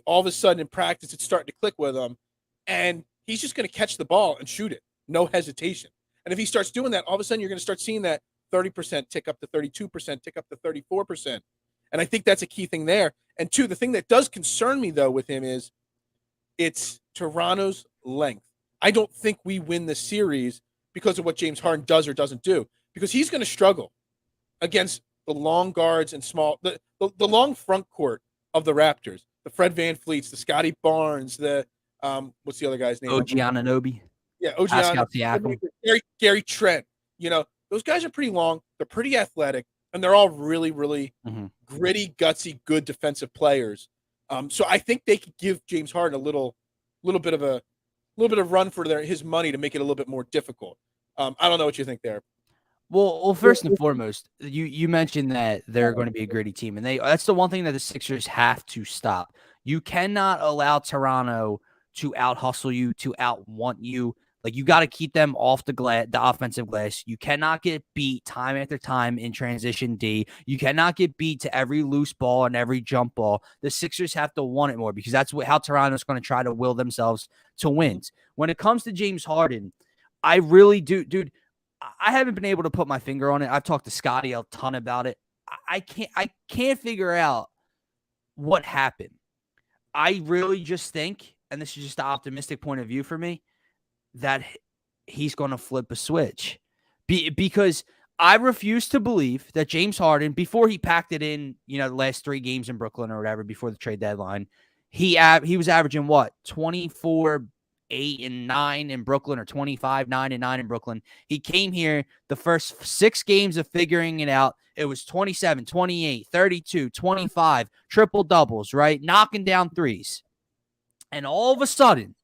all of a sudden in practice it's starting to click with him, and he's just going to catch the ball and shoot it, no hesitation. And if he starts doing that, all of a sudden you're going to start seeing that 30% tick up to 32%, tick up to 34%. And I think that's a key thing there. And two, the thing that does concern me though with him is it's Toronto's length. I don't think we win the series because of what James Harden does or doesn't do, because he's going to struggle against the long guards and the long front court of the Raptors, the Fred VanVleets, the Scotty Barnes, the what's the other guy's name? OG Anunoby. Yeah, OG Anunoby. Gary Trent. Those guys are pretty long. They're pretty athletic, and they're all really, really gritty, gutsy, good defensive players. So I think they could give James Harden a little bit of run for his money to make it a little bit more difficult. I don't know what you think there. Well, first and foremost, you mentioned that they're going to be a gritty team, and that's the one thing that the Sixers have to stop. You cannot allow Toronto to out-hustle you, to out-want you. Like, you got to keep them off the offensive glass. You cannot get beat time after time in transition D. You cannot get beat to every loose ball and every jump ball. The Sixers have to want it more, because that's how Toronto's going to try to will themselves to wins. When it comes to James Harden, I really do, dude. I haven't been able to put my finger on it. I've talked to Scotty a ton about it. I can't figure out what happened. I really just think, and this is just the optimistic point of view for me, that he's going to flip a switch. Because I refuse to believe that James Harden, before he packed it in, the last 3 games in Brooklyn or whatever, before the trade deadline, he was averaging what? 24, 8 and 9 in Brooklyn, or 25, 9 and 9 in Brooklyn. He came here the first 6 games of figuring it out. It was 27, 28, 32, 25, triple doubles, right? Knocking down threes. And all of a sudden,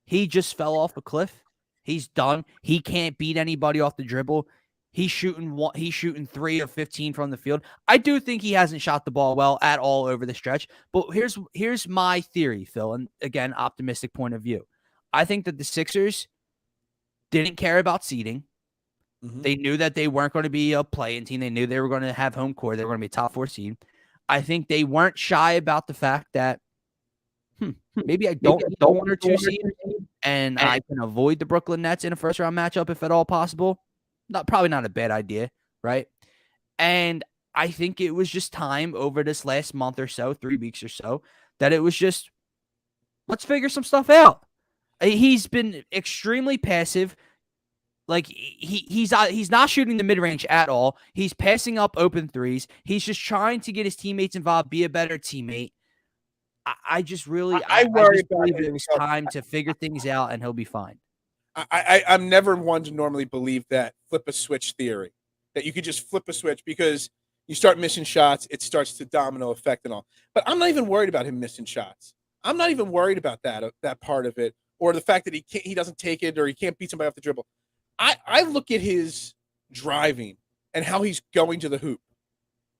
he just fell off a cliff. He's done. He can't beat anybody off the dribble. He's shooting 3 of 15 from the field. I do think he hasn't shot the ball well at all over the stretch. But here's my theory, Phil, and again, optimistic point of view. I think that the Sixers didn't care about seeding. Mm-hmm. They knew that they weren't going to be a play-in team. They knew they were going to have home court. They were going to be a top 4 seed. I think they weren't shy about the fact that maybe I don't want a 2 seed, and I can avoid the Brooklyn Nets in a first-round matchup if at all possible. Probably not a bad idea, right? And I think it was just time over this last month or so, 3 weeks or so, that it was just, let's figure some stuff out. He's been extremely passive. Like, he's not shooting the mid-range at all. He's passing up open threes. He's just trying to get his teammates involved, be a better teammate. I just believe it was time to figure things out, and he'll be fine. I'm never one to normally believe that flip a switch theory, that you could just flip a switch because you start missing shots, it starts to domino effect and all. But I'm not even worried about him missing shots. I'm not even worried about that part of it, or the fact that he doesn't take it, or he can't beat somebody off the dribble. I look at his driving and how he's going to the hoop.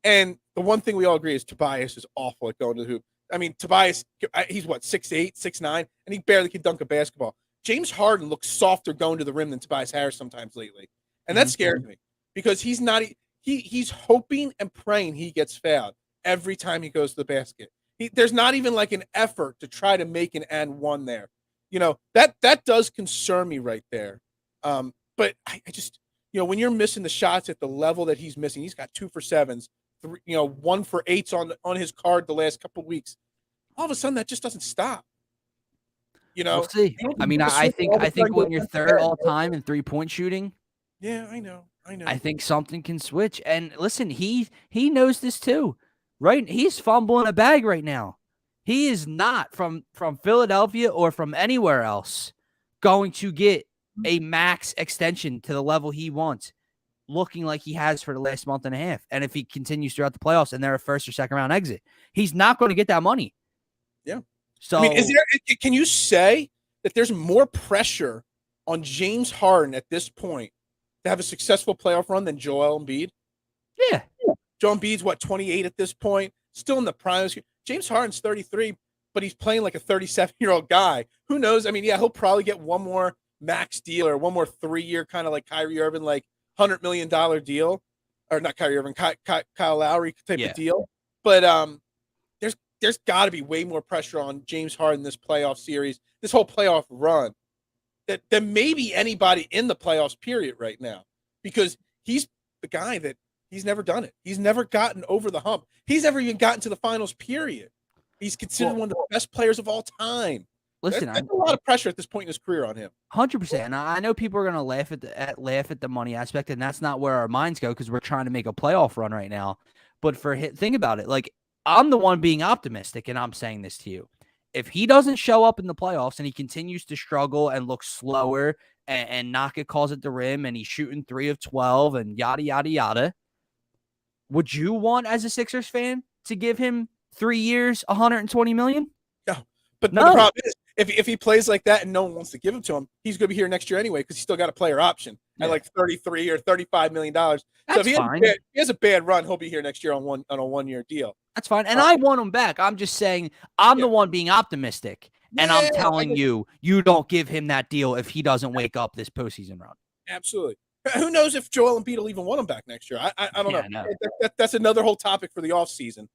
And the one thing we all agree is Tobias is awful at going to the hoop. I mean, Tobias, he's what, 6'8", 6'9", and he barely can dunk a basketball. James Harden looks softer going to the rim than Tobias Harris sometimes lately. And that scares me, because he's hoping and praying he gets fouled every time he goes to the basket. There's not even like an effort to try to make an and one there. That does concern me right there. But I just, when you're missing the shots at the level that he's missing, he's got 2 for 7s, 1 for 8s on his card the last couple of weeks. All of a sudden, that just doesn't stop. We'll see. I mean, I think when you're third all time in 3-point shooting, yeah, I know. I think something can switch. And listen, he knows this too, right? He's fumbling a bag right now. He is not from Philadelphia or from anywhere else going to get a max extension to the level he wants, looking like he has for the last month and a half. And if he continues throughout the playoffs and they're a first or second round exit, he's not going to get that money. Yeah. So, I mean, can you say that there's more pressure on James Harden at this point to have a successful playoff run than Joel Embiid? Yeah. Joel Embiid's 28 at this point, still in the prime. James Harden's 33, but he's playing like a 37-year-old guy. Who knows? I mean, yeah, he'll probably get one more max deal or one more 3-year kind of like Kyrie Irving, like $100 million deal, or not Kyrie Irving, Kyle Lowry type of deal. But there's got to be way more pressure on James Harden this playoff series, this whole playoff run, than maybe anybody in the playoffs period right now, because he's the guy that he's never done it. He's never gotten over the hump. He's never even gotten to the finals period. He's considered one of the best players of all time. Listen, that's a lot of pressure at this point in his career on him. 100%. And I know people are going to laugh at the money aspect, and that's not where our minds go because we're trying to make a playoff run right now. But think about it. Like, I'm the one being optimistic, and I'm saying this to you. If he doesn't show up in the playoffs and he continues to struggle and look slower and not get calls at the rim and he's shooting 3 of 12 and yada, yada, yada, would you want, as a Sixers fan, to give him 3 years, $120 million? No. But the problem is, if he plays like that and no one wants to give him to him, he's going to be here next year anyway because he's still got a player option at like $33 or $35 million. So if he has a bad run, he'll be here next year on a 1-year deal. That's fine. And I want him back. I'm just saying I'm the one being optimistic. And I'm telling you don't give him that deal if he doesn't wake up this postseason run. Absolutely. Who knows if Joel Embiid will even want him back next year? I don't know. That's another whole topic for the offseason.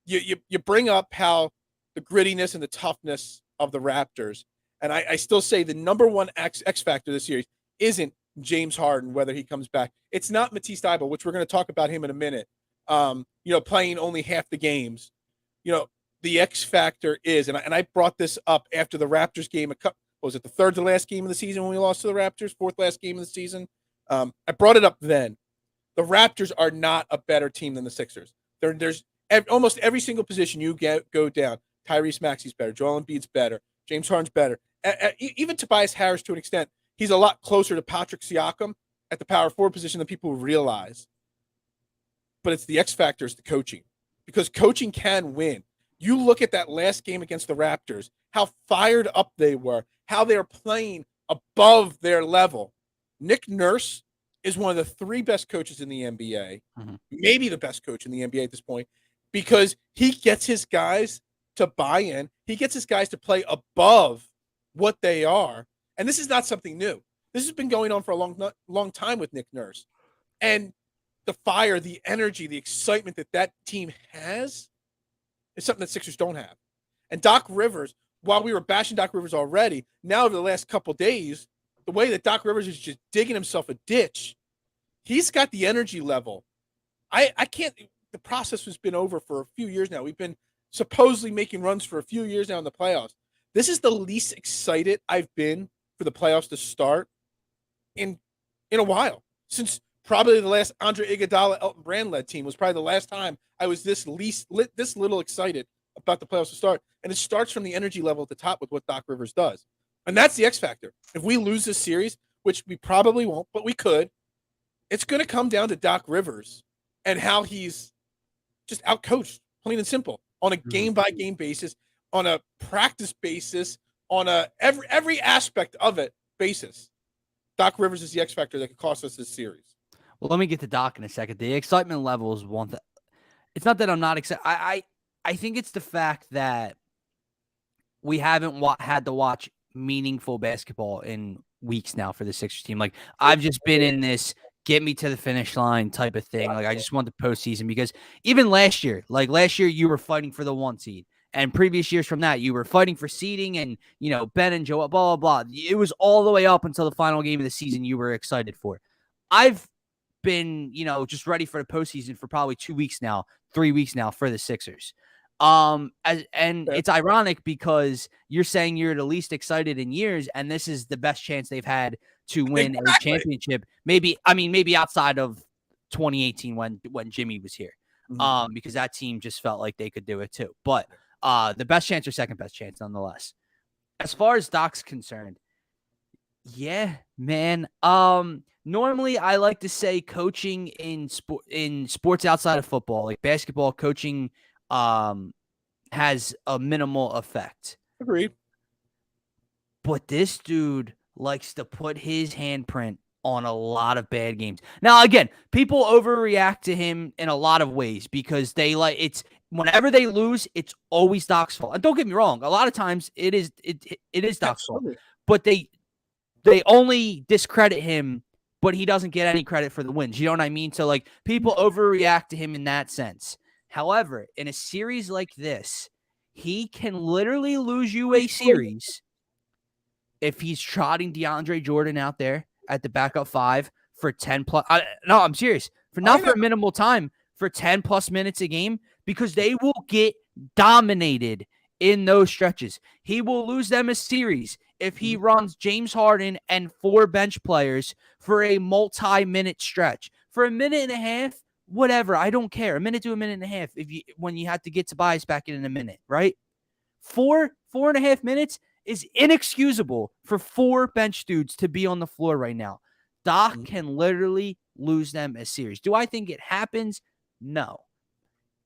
You bring up how the grittiness and the toughness of the Raptors, and I still say the number one X factor this series isn't James Harden, whether he comes back. It's not Matisse Thybulle, which we're going to talk about him in a minute. Playing only half the games. The X factor is, and I brought this up after the Raptors game. Was it the third to last game of the season when we lost to the Raptors? Fourth last game of the season. I brought it up then. The Raptors are not a better team than the Sixers. There's almost every single position you go down. Tyrese Maxey's better. Joel Embiid's better. James Harden's better. Even Tobias Harris, to an extent, he's a lot closer to Patrick Siakam at the power forward position than people realize. But it's the X factor is the coaching, because coaching can win. You look at that last game against the Raptors, how fired up they were, how they were playing above their level. Nick Nurse is one of the 3 best coaches in the NBA, maybe the best coach in the NBA at this point, because he gets his guys to buy in. He gets his guys to play above what they are. And this is not something new. This has been going on for a long time with Nick Nurse. And the fire, the energy, the excitement that team has is something that Sixers don't have. And Doc Rivers, while we were bashing Doc Rivers already, now over the last couple of days, the way that Doc Rivers is just digging himself a ditch, he's got the energy level. I can't, the process has been over for a few years now. We've been supposedly making runs for a few years now in the playoffs. This is the least excited I've been for the playoffs to start in a while. Since probably the last Andre Iguodala, Elton Brand led team was probably the last time I was this little excited about the playoffs to start. And it starts from the energy level at the top with what Doc Rivers does. And that's the X factor. If we lose this series, which we probably won't, but we could, it's going to come down to Doc Rivers and how he's just outcoached, plain and simple, on a game-by-game basis, on a practice basis, on a every aspect of it basis. Doc Rivers is the X factor that could cost us this series. Well, let me get to Doc in a second. The excitement level is one that it's not that I'm not excited. I think it's the fact that we haven't had to watch meaningful basketball in weeks now for the Sixers team. Like, I've just been in this get me to the finish line type of thing. Like, I just want the postseason, because even last year you were fighting for the 1 seed. And previous years from that, you were fighting for seeding and, Ben and Joe, blah, blah, blah. It was all the way up until the final game of the season you were excited for. I've been, just ready for the postseason for probably 2 weeks now, 3 weeks now for the Sixers. It's ironic because you're saying you're the least excited in years, and this is the best chance they've had to win a championship. Maybe outside of 2018 when Jimmy was here, because that team just felt like they could do it too. But the best chance or second best chance, nonetheless. As far as Doc's concerned, yeah, man. Normally I like to say coaching in sports outside of football, like basketball coaching, has a minimal effect. Agreed. But this dude likes to put his handprint on a lot of bad games. Now, again, people overreact to him in a lot of ways because whenever they lose, it's always Doc's fault. And don't get me wrong, a lot of times it is Doc's fault. But they only discredit him, but he doesn't get any credit for the wins. You know what I mean? So, like, people overreact to him in that sense. However, in a series like this, he can literally lose you a series if he's trotting DeAndre Jordan out there at the backup 5 for 10 plus. No, I'm serious. For a minimal time, for 10 plus minutes a game, because they will get dominated in those stretches. He will lose them a series if he runs James Harden and 4 bench players for a multi-minute stretch. For a minute and a half, whatever, I don't care. A minute to a minute and a half when you have to get Tobias back in a minute, right? 4.5 minutes is inexcusable for 4 bench dudes to be on the floor right now. Doc can literally lose them a series. Do I think it happens? No.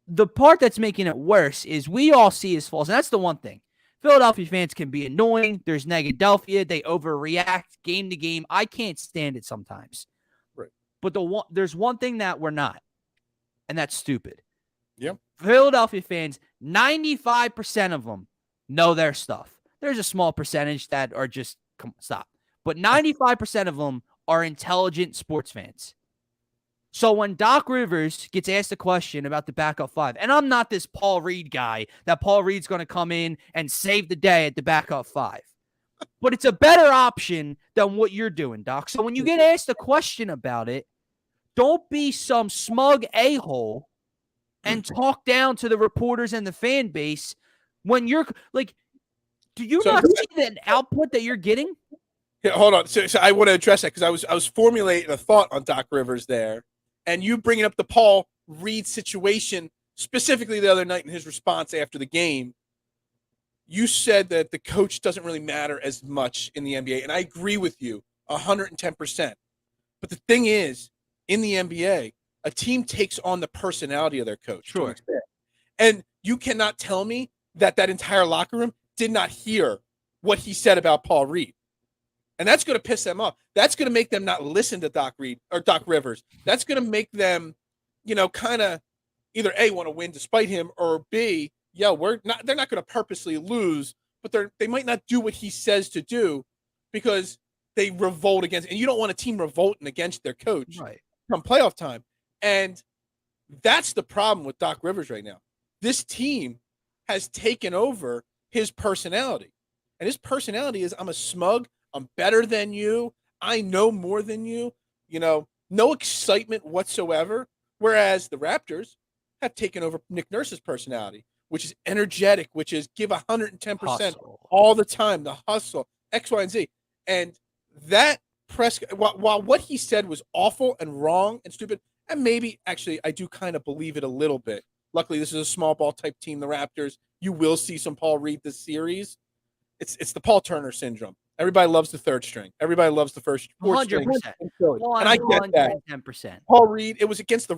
The part that's making it worse is we all see his faults, and that's the one thing. Philadelphia fans can be annoying. There's Negadelphia. They overreact game to game. I can't stand it sometimes. Right. But there's one thing that we're not, and that's stupid. Yep. Philadelphia fans, 95% of them know their stuff. There's a small percentage that are just, stop. But 95% of them are intelligent sports fans. So when Doc Rivers gets asked a question about the backup 5, and I'm not this Paul Reed guy that Paul Reed's going to come in and save the day at the backup 5. But it's a better option than what you're doing, Doc. So when you get asked a question about it, don't be some smug a-hole and talk down to the reporters and the fan base when you're like, do you not see the output that you're getting? Yeah, hold on. So I want to address that because I was formulating a thought on Doc Rivers there, and you bringing up the Paul Reed situation specifically the other night in his response after the game. You said that the coach doesn't really matter as much in the NBA, and I agree with you 110%. But the thing is, in the NBA, a team takes on the personality of their coach. Sure. And you cannot tell me that entire locker room did not hear what he said about Paul Reed. And that's going to piss them off. That's going to make them not listen to Doc Rivers. That's going to make them, kind of either A, want to win despite him, or B, they're not going to purposely lose, but they might not do what he says to do because they revolt against, and you don't want a team revolting against their coach come playoff time. And that's the problem with Doc Rivers right now. This team has taken over his personality. And his personality is, I'm a smug, I'm better than you, I know more than you, no excitement whatsoever. Whereas the Raptors have taken over Nick Nurse's personality, which is energetic, which is give 110% all the time, the hustle, X, Y, and Z. And that while what he said was awful and wrong and stupid, and maybe actually I do kind of believe it a little bit. Luckily, this is a small ball type team, the Raptors. You will see some Paul Reed this series. It's the Paul Turner syndrome. Everybody loves the third string. Everybody loves the first 4 string. 100%. And I get that. 110%. Paul Reed, it was against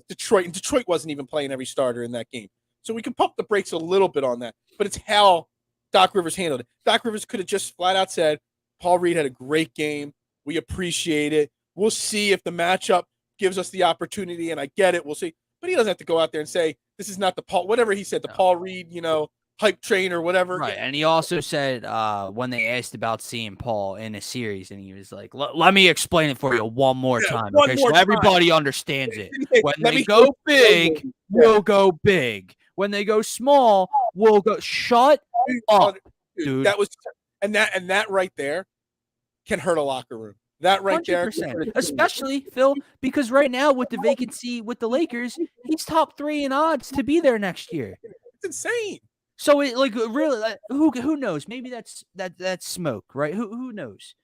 Detroit, and Detroit wasn't even playing every starter in that game. So we can pump the brakes a little bit on that. But it's how Doc Rivers handled it. Doc Rivers could have just flat out said, Paul Reed had a great game. We appreciate it. We'll see if the matchup gives us the opportunity, and I get it. We'll see. But he doesn't have to go out there and say, this is not the Paul, whatever he said, the Paul Reed, hype train or whatever. Right. And he also said when they asked about seeing Paul in a series, and he was like, let me explain it for you one more time. So everybody understands it. When they go big, we'll go big. When they go small, we'll go shut up, dude. That was and that right there can hurt a locker room. That right there. 100%. Especially, Phil, because right now with the vacancy with the Lakers, he's top 3 in odds to be there next year. It's insane. So it really who knows? Maybe that's smoke, right? Who knows?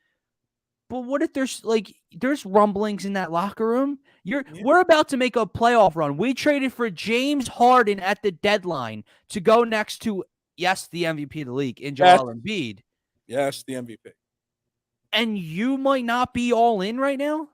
But what if there's rumblings in that locker room? We're about to make a playoff run. We traded for James Harden at the deadline to go next to the MVP of the league in Joel Embiid. Yes, the MVP. And you might not be all in right now?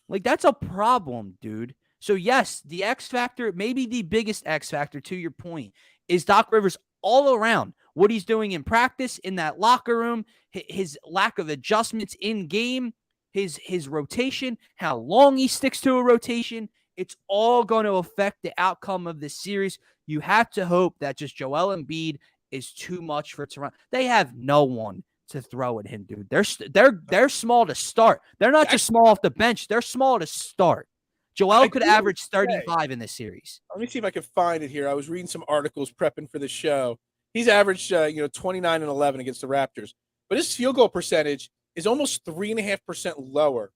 That's a problem, dude. So, yes, the X factor, maybe the biggest X factor, to your point, is Doc Rivers all around. What he's doing in practice, in that locker room, his lack of adjustments in game, his rotation, how long he sticks to a rotation. It's all going to affect the outcome of this series. You have to hope that just Joel Embiid is too much for Toronto. They have no one to throw at him, dude. They're small to start. They're not just small off the bench. They're small to start. Joel could average 35 in this series. Let me see if I can find it here. I was reading some articles prepping for the show. He's averaged 29 and 11 against the Raptors, but his field goal percentage is almost 3.5% lower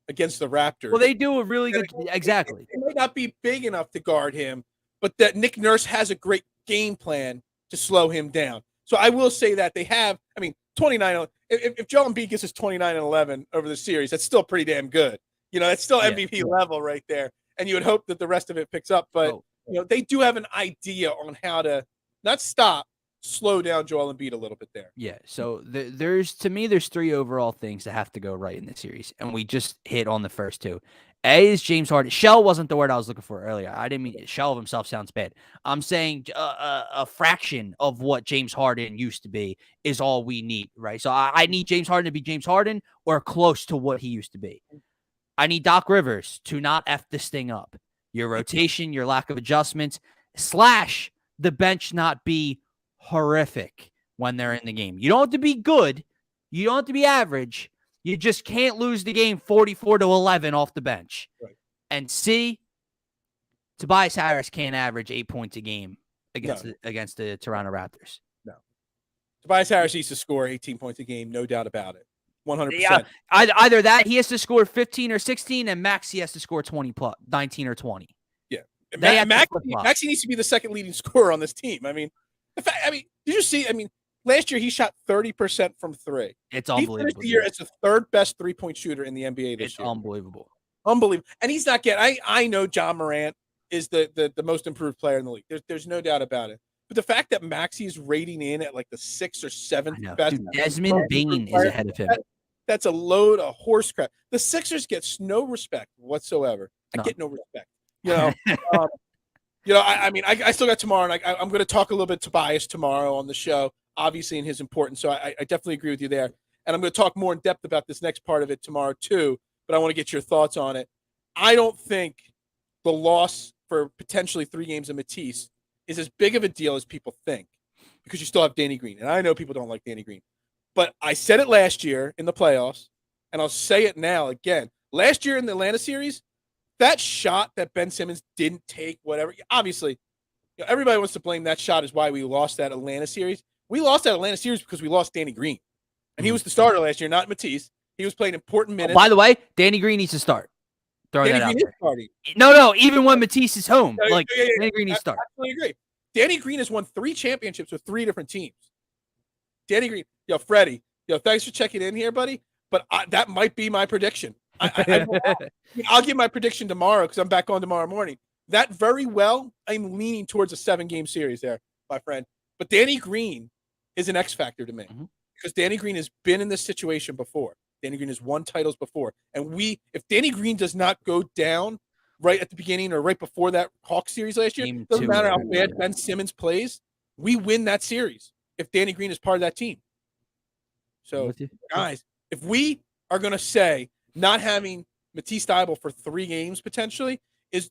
against the Raptors. Well, they do a really good exactly. It might not be big enough to guard him, but that Nick Nurse has a great game plan to slow him down. So I will say that they have. 29. If Joel Embiid gets his 29 and 11 over the series, that's still pretty damn good. That's still MVP level right there. And you would hope that the rest of it picks up. But they do have an idea on how to not slow down Joel Embiid a little bit there. Yeah. So there's 3 overall things that have to go right in the series, and we just hit on the first 2. A is James Harden. Shell wasn't the word I was looking for earlier. I didn't mean shell of himself sounds bad. I'm saying a fraction of what James Harden used to be is all we need, right? So I need James Harden to be James Harden or close to what he used to be. I need Doc Rivers to not F this thing up. Your rotation, your lack of adjustments, / the bench not be horrific when they're in the game. You don't have to be good. You don't have to be average. You just can't lose the game 44-11 off the bench. Right. And C, Tobias Harris can't average 8 points a game against the Toronto Raptors. No. Tobias Harris needs to score 18 points a game, no doubt about it. 100%. Yeah, either that, he has to score 15 or 16, and Maxey has to score 19 or 20. Yeah. Maxey needs to be the second leading scorer on this team. Did you see? Last year he shot 30% from 3. It's unbelievable. He finished the year as the third best 3-point shooter in the NBA this year. It's unbelievable. Unbelievable. And he's not getting I know John Morant is the most improved player in the league. There's no doubt about it. But the fact that Maxey is rating in at like the 6th or 7th best. Dude, Desmond Bain is ahead of him. That's a load of horse crap. The Sixers gets no respect whatsoever. I get no respect. I still got tomorrow, and I'm going to talk a little bit Tobias tomorrow on the show, obviously in his importance. So I definitely agree with you there. And I'm going to talk more in depth about this next part of it tomorrow too, but I want to get your thoughts on it. I don't think the loss for potentially 3 games of Matisse is as big of a deal as people think, because you still have Danny Green. And I know people don't like Danny Green. But I said it last year in the playoffs, and I'll say it now again. Last year in the Atlanta series, that shot that Ben Simmons didn't take, whatever. Obviously, everybody wants to blame that shot as why we lost that Atlanta series. We lost that Atlanta series because we lost Danny Green. And he was the starter last year, not Matisse. He was playing important minutes. By the way, Danny Green needs to start. Throwing Danny that Green out is starting. No, even when Matisse is home. Danny Green needs to start. I absolutely agree. Danny Green has won 3 championships with 3 different teams. Danny Green. Freddie. Thanks for checking in here, buddy. But that might be my prediction. I'll give my prediction tomorrow because I'm back on tomorrow morning. That very well, I'm leaning towards a 7-game series there, my friend. But Danny Green is an X factor to me because Danny Green has been in this situation before. Danny Green has won titles before. And if Danny Green does not go down right at the beginning or right before that Hawks series last year, doesn't matter how bad Ben Simmons plays, we win that series if Danny Green is part of that team. So, guys, if we are going to say not having Matisse Thybulle for 3 games potentially and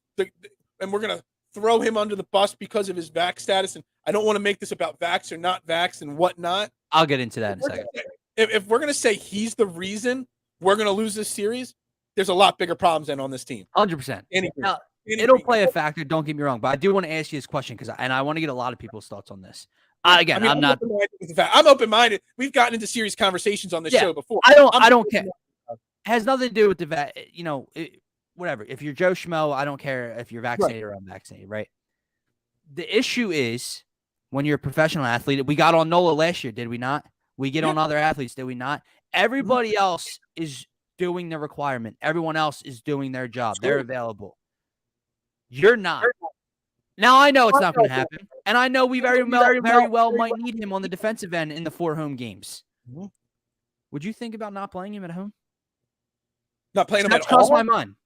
we're going to throw him under the bus because of his vax status, and I don't want to make this about vax or not vax and whatnot. I'll get into that in a second. If we're going to say he's the reason we're going to lose this series, there's a lot bigger problems than on this team. 100%. It'll play a factor. Don't get me wrong, but I do want to ask you this question and I want to get a lot of people's thoughts on this. I'm not. I'm open-minded. We've gotten into serious conversations on this show before. I don't care. has nothing to do with whatever. If you're Joe Schmo, I don't care if you're vaccinated or unvaccinated, right? The issue is when you're a professional athlete. We got on Nola last year, did we not? We get on other athletes, did we not? Everybody else is doing the requirement. Everyone else is doing their job. They're available. You're not. Now, I know it's not going to happen, and I know we very well might need him on the defensive end in the 4 home games. Mm-hmm. Would you think about not playing him at home? Not playing him at all? That's crossed my mind.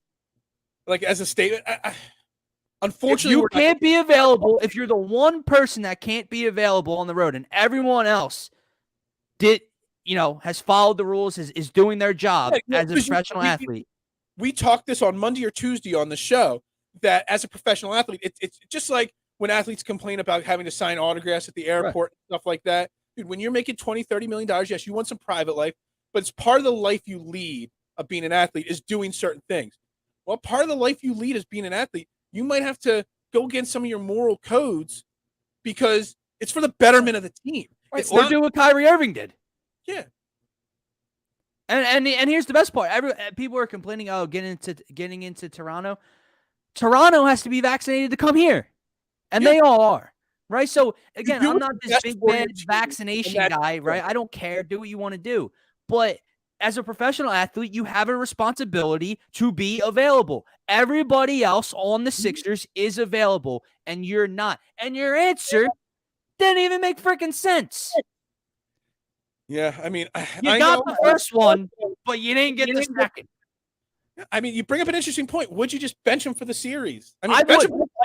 Like, as a statement, unfortunately, if you can't be available, if you're the one person that can't be available on the road and everyone else has followed the rules, is doing their job as a professional athlete. We talked this on Monday or Tuesday on the show that as a professional athlete, it's just like when athletes complain about having to sign autographs at the airport and stuff like that. Dude, when you're making $20, $30 million, yes, you want some private life, but it's part of the life you lead of being an athlete is doing certain things. Well, part of the life you lead as being an athlete, you might have to go against some of your moral codes because it's for the betterment of the team. Right. Or do what Kyrie Irving did. Yeah. And here's the best part. People are complaining, getting into Toronto. Toronto has to be vaccinated to come here. And they all are. Right? So, again, I'm not this big bad vaccination guy, right? I don't care. Do what you want to do. But as a professional athlete, you have a responsibility to be available. Everybody else on the Sixers is available, and you're not. And your answer didn't even make freaking sense. Yeah, I mean, you got the first one, but you didn't get the second. I mean, you bring up an interesting point. Would you just bench him for the series? I mean,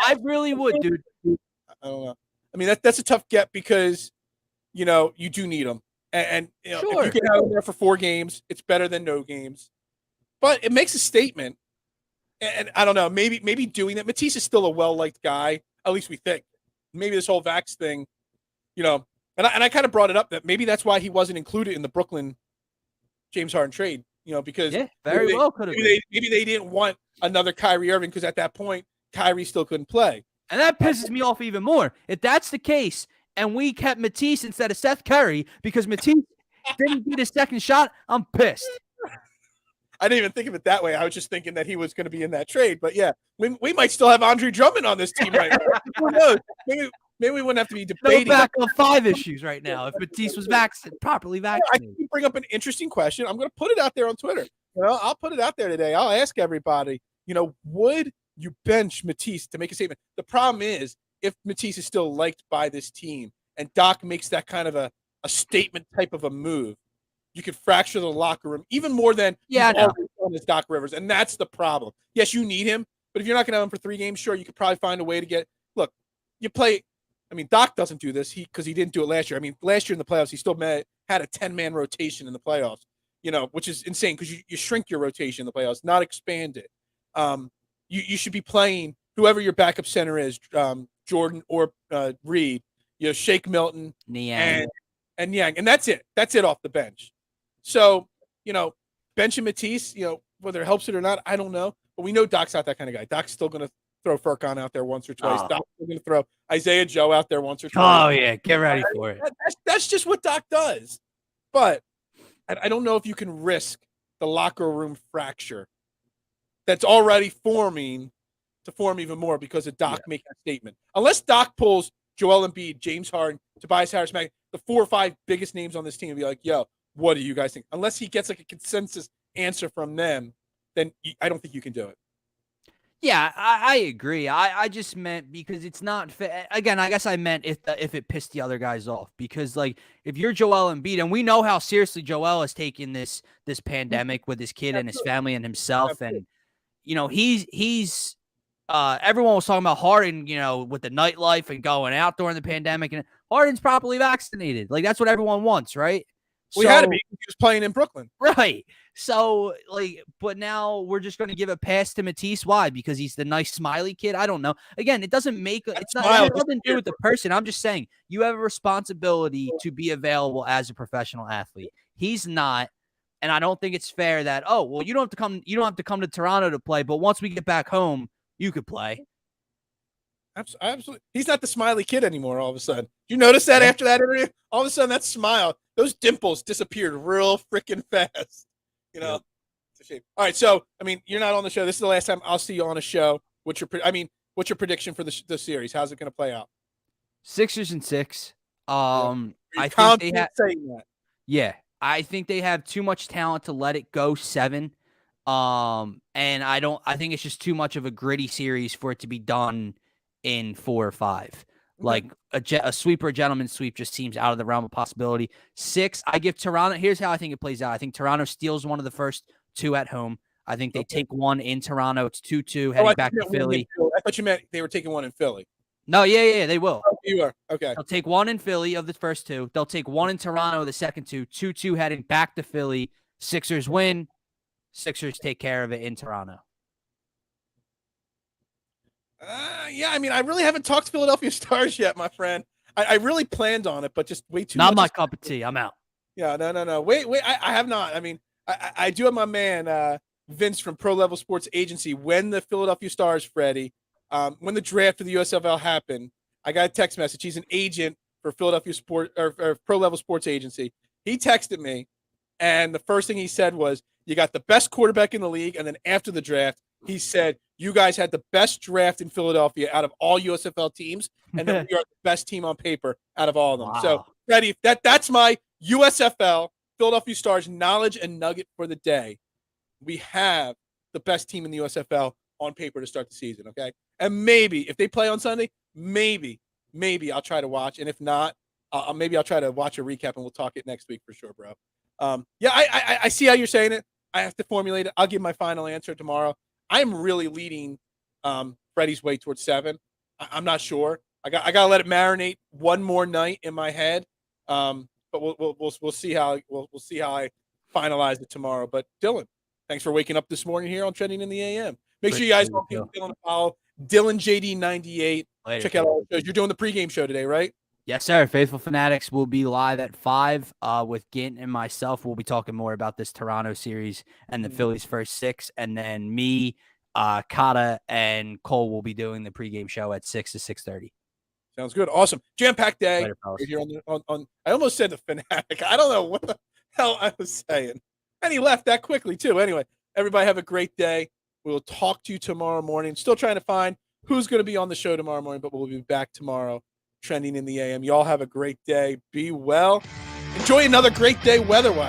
I really would, dude. I don't know. I mean, that's a tough get because, you do need him. And if you can have him there for 4 games, it's better than no games. But it makes a statement. And I don't know, maybe doing that. Matisse is still a well-liked guy, at least we think. Maybe this whole Vax thing, and I kind of brought it up that maybe that's why he wasn't included in the Brooklyn James Harden trade, because very well could have been. Maybe they didn't want another Kyrie Irving because at that point, Kyrie still couldn't play. And that pisses me off even more. If that's the case, and we kept Matisse instead of Seth Curry because Matisse didn't get his second shot, I'm pissed. I didn't even think of it that way. I was just thinking that he was going to be in that trade. But yeah, we might still have Andre Drummond on this team right now. Who knows? Maybe we wouldn't have to be debating. Back on 5 issues right now if Matisse was properly vaccinated. I can bring up an interesting question. I'm going to put it out there on Twitter. I'll put it out there today. I'll ask everybody, would you bench Matisse to make a statement? The problem is if Matisse is still liked by this team and Doc makes that kind of a statement type of a move, you could fracture the locker room even more than on his Doc Rivers. And that's the problem. Yes, you need him, but if you're not going to have him for 3 games, sure, you could probably find a way to get – look, you play – I mean, Doc doesn't do this because he didn't do it last year. I mean, last year in the playoffs, he still had a 10-man rotation in the playoffs, which is insane because you shrink your rotation in the playoffs, not expand it. You should be playing whoever your backup center is, Jordan or Reed, Shake Milton Niang. And Yang. And that's it. That's it off the bench. So, benching Matisse, whether it helps it or not, I don't know. But we know Doc's not that kind of guy. Doc's still going to throw Furkan out there once or twice. Oh. Doc's still going to throw Isaiah Joe out there once or twice. Oh, yeah. Get ready for it. That's just what Doc does. But I don't know if you can risk the locker room fracture that's already forming to form even more because of Doc making that statement. Unless Doc pulls Joel Embiid, James Harden, Tobias Harris, the 4 or 5 biggest names on this team, and be like, yo, what do you guys think? Unless he gets like a consensus answer from them, then I don't think you can do it. Yeah, I agree. I just meant because it's not fair. Again, I guess I meant if it pissed the other guys off because if you're Joel Embiid, and we know how seriously Joel has taken this pandemic with his kid and his family and himself, and he's everyone was talking about Harden, with the nightlife and going out during the pandemic, and Harden's properly vaccinated. That's what everyone wants, right? We had to be. He was playing in Brooklyn. Right. So, but now we're just going to give a pass to Matisse. Why? Because he's the nice, smiley kid? I don't know. Again, it doesn't make – it has nothing to do with the person. I'm just saying you have a responsibility to be available as a professional athlete. He's not, and I don't think it's fair that, you don't have to come to Toronto to play, but once we get back home, you could play. Absolutely. He's not the smiley kid anymore all of a sudden. You notice that after that interview? All of a sudden, that smile, those dimples disappeared real freaking fast. a shame. All right, so I mean, you're not on the show. This is the last time I'll see you on a show. What's your prediction for the series? How's it going to play out? Sixers and 6. I think think they have. Saying that. Yeah, I think they have too much talent to let it go 7. And I think it's just too much of a gritty series for it to be done in 4 or 5. Like a sweep or a gentleman's sweep just seems out of the realm of possibility. 6, I give Toronto. Here's how I think it plays out. I think Toronto steals one of the first 2 at home. I think they take one in Toronto. It's 2-2 heading back to Philly. I thought you meant they were taking one in Philly. No, yeah, they will. Oh, you are. Okay. They'll take one in Philly of the first 2. They'll take one in Toronto, the second 2. 2-2 heading back to Philly. Sixers win. Sixers take care of it in Toronto. Yeah, I mean, I really haven't talked to Philadelphia Stars yet, my friend. I really planned on it, but just way too Not much. my cup of tea. I'm out. Yeah, no. Wait. I have not. I mean, I do have my man, Vince from Pro Level Sports Agency. When the Philadelphia Stars, Freddie, when the draft for the USFL happened, I got a text message. He's an agent for Philadelphia or Pro Level Sports Agency. He texted me, and the first thing he said was, "You got the best quarterback in the league." And then after the draft, he said, "You guys had the best draft in Philadelphia out of all USFL teams, and then we are the best team on paper out of all of them." Wow. So, Freddie, that's my USFL Philadelphia Stars knowledge and nugget for the day. We have the best team in the USFL on paper to start the season, okay? And maybe if they play on Sunday, maybe I'll try to watch, and if not, maybe I'll try to watch a recap, and we'll talk it next week for sure, bro. Yeah, I see how you're saying it. I have to formulate it. I'll give my final answer tomorrow. I'm really leading Freddie's way towards 7. I'm not sure. I gotta let it marinate one more night in my head. But we'll see how we'll see how I finalize it tomorrow. But Dylan, thanks for waking up this morning here on Trending in the AM. Make sure you guys don't give Dylan a follow. Dylan JD98. Check out all the shows. You're doing the pregame show today, right? Yes, sir. Faithful Fanatics will be live at 5 with Gint and myself. We'll be talking more about this Toronto series and the Phillies' first 6. And then me, Kata, and Cole will be doing the pregame show at 6 to 6:30. Sounds good. Awesome. Jam-packed day. Later, right here on I almost said the Fanatic. I don't know what the hell I was saying. And he left that quickly, too. Anyway, everybody have a great day. We'll talk to you tomorrow morning. Still trying to find who's going to be on the show tomorrow morning, but we'll be back tomorrow. Trending in the AM. Y'all have a great day. Be well. Enjoy another great day weather-wise.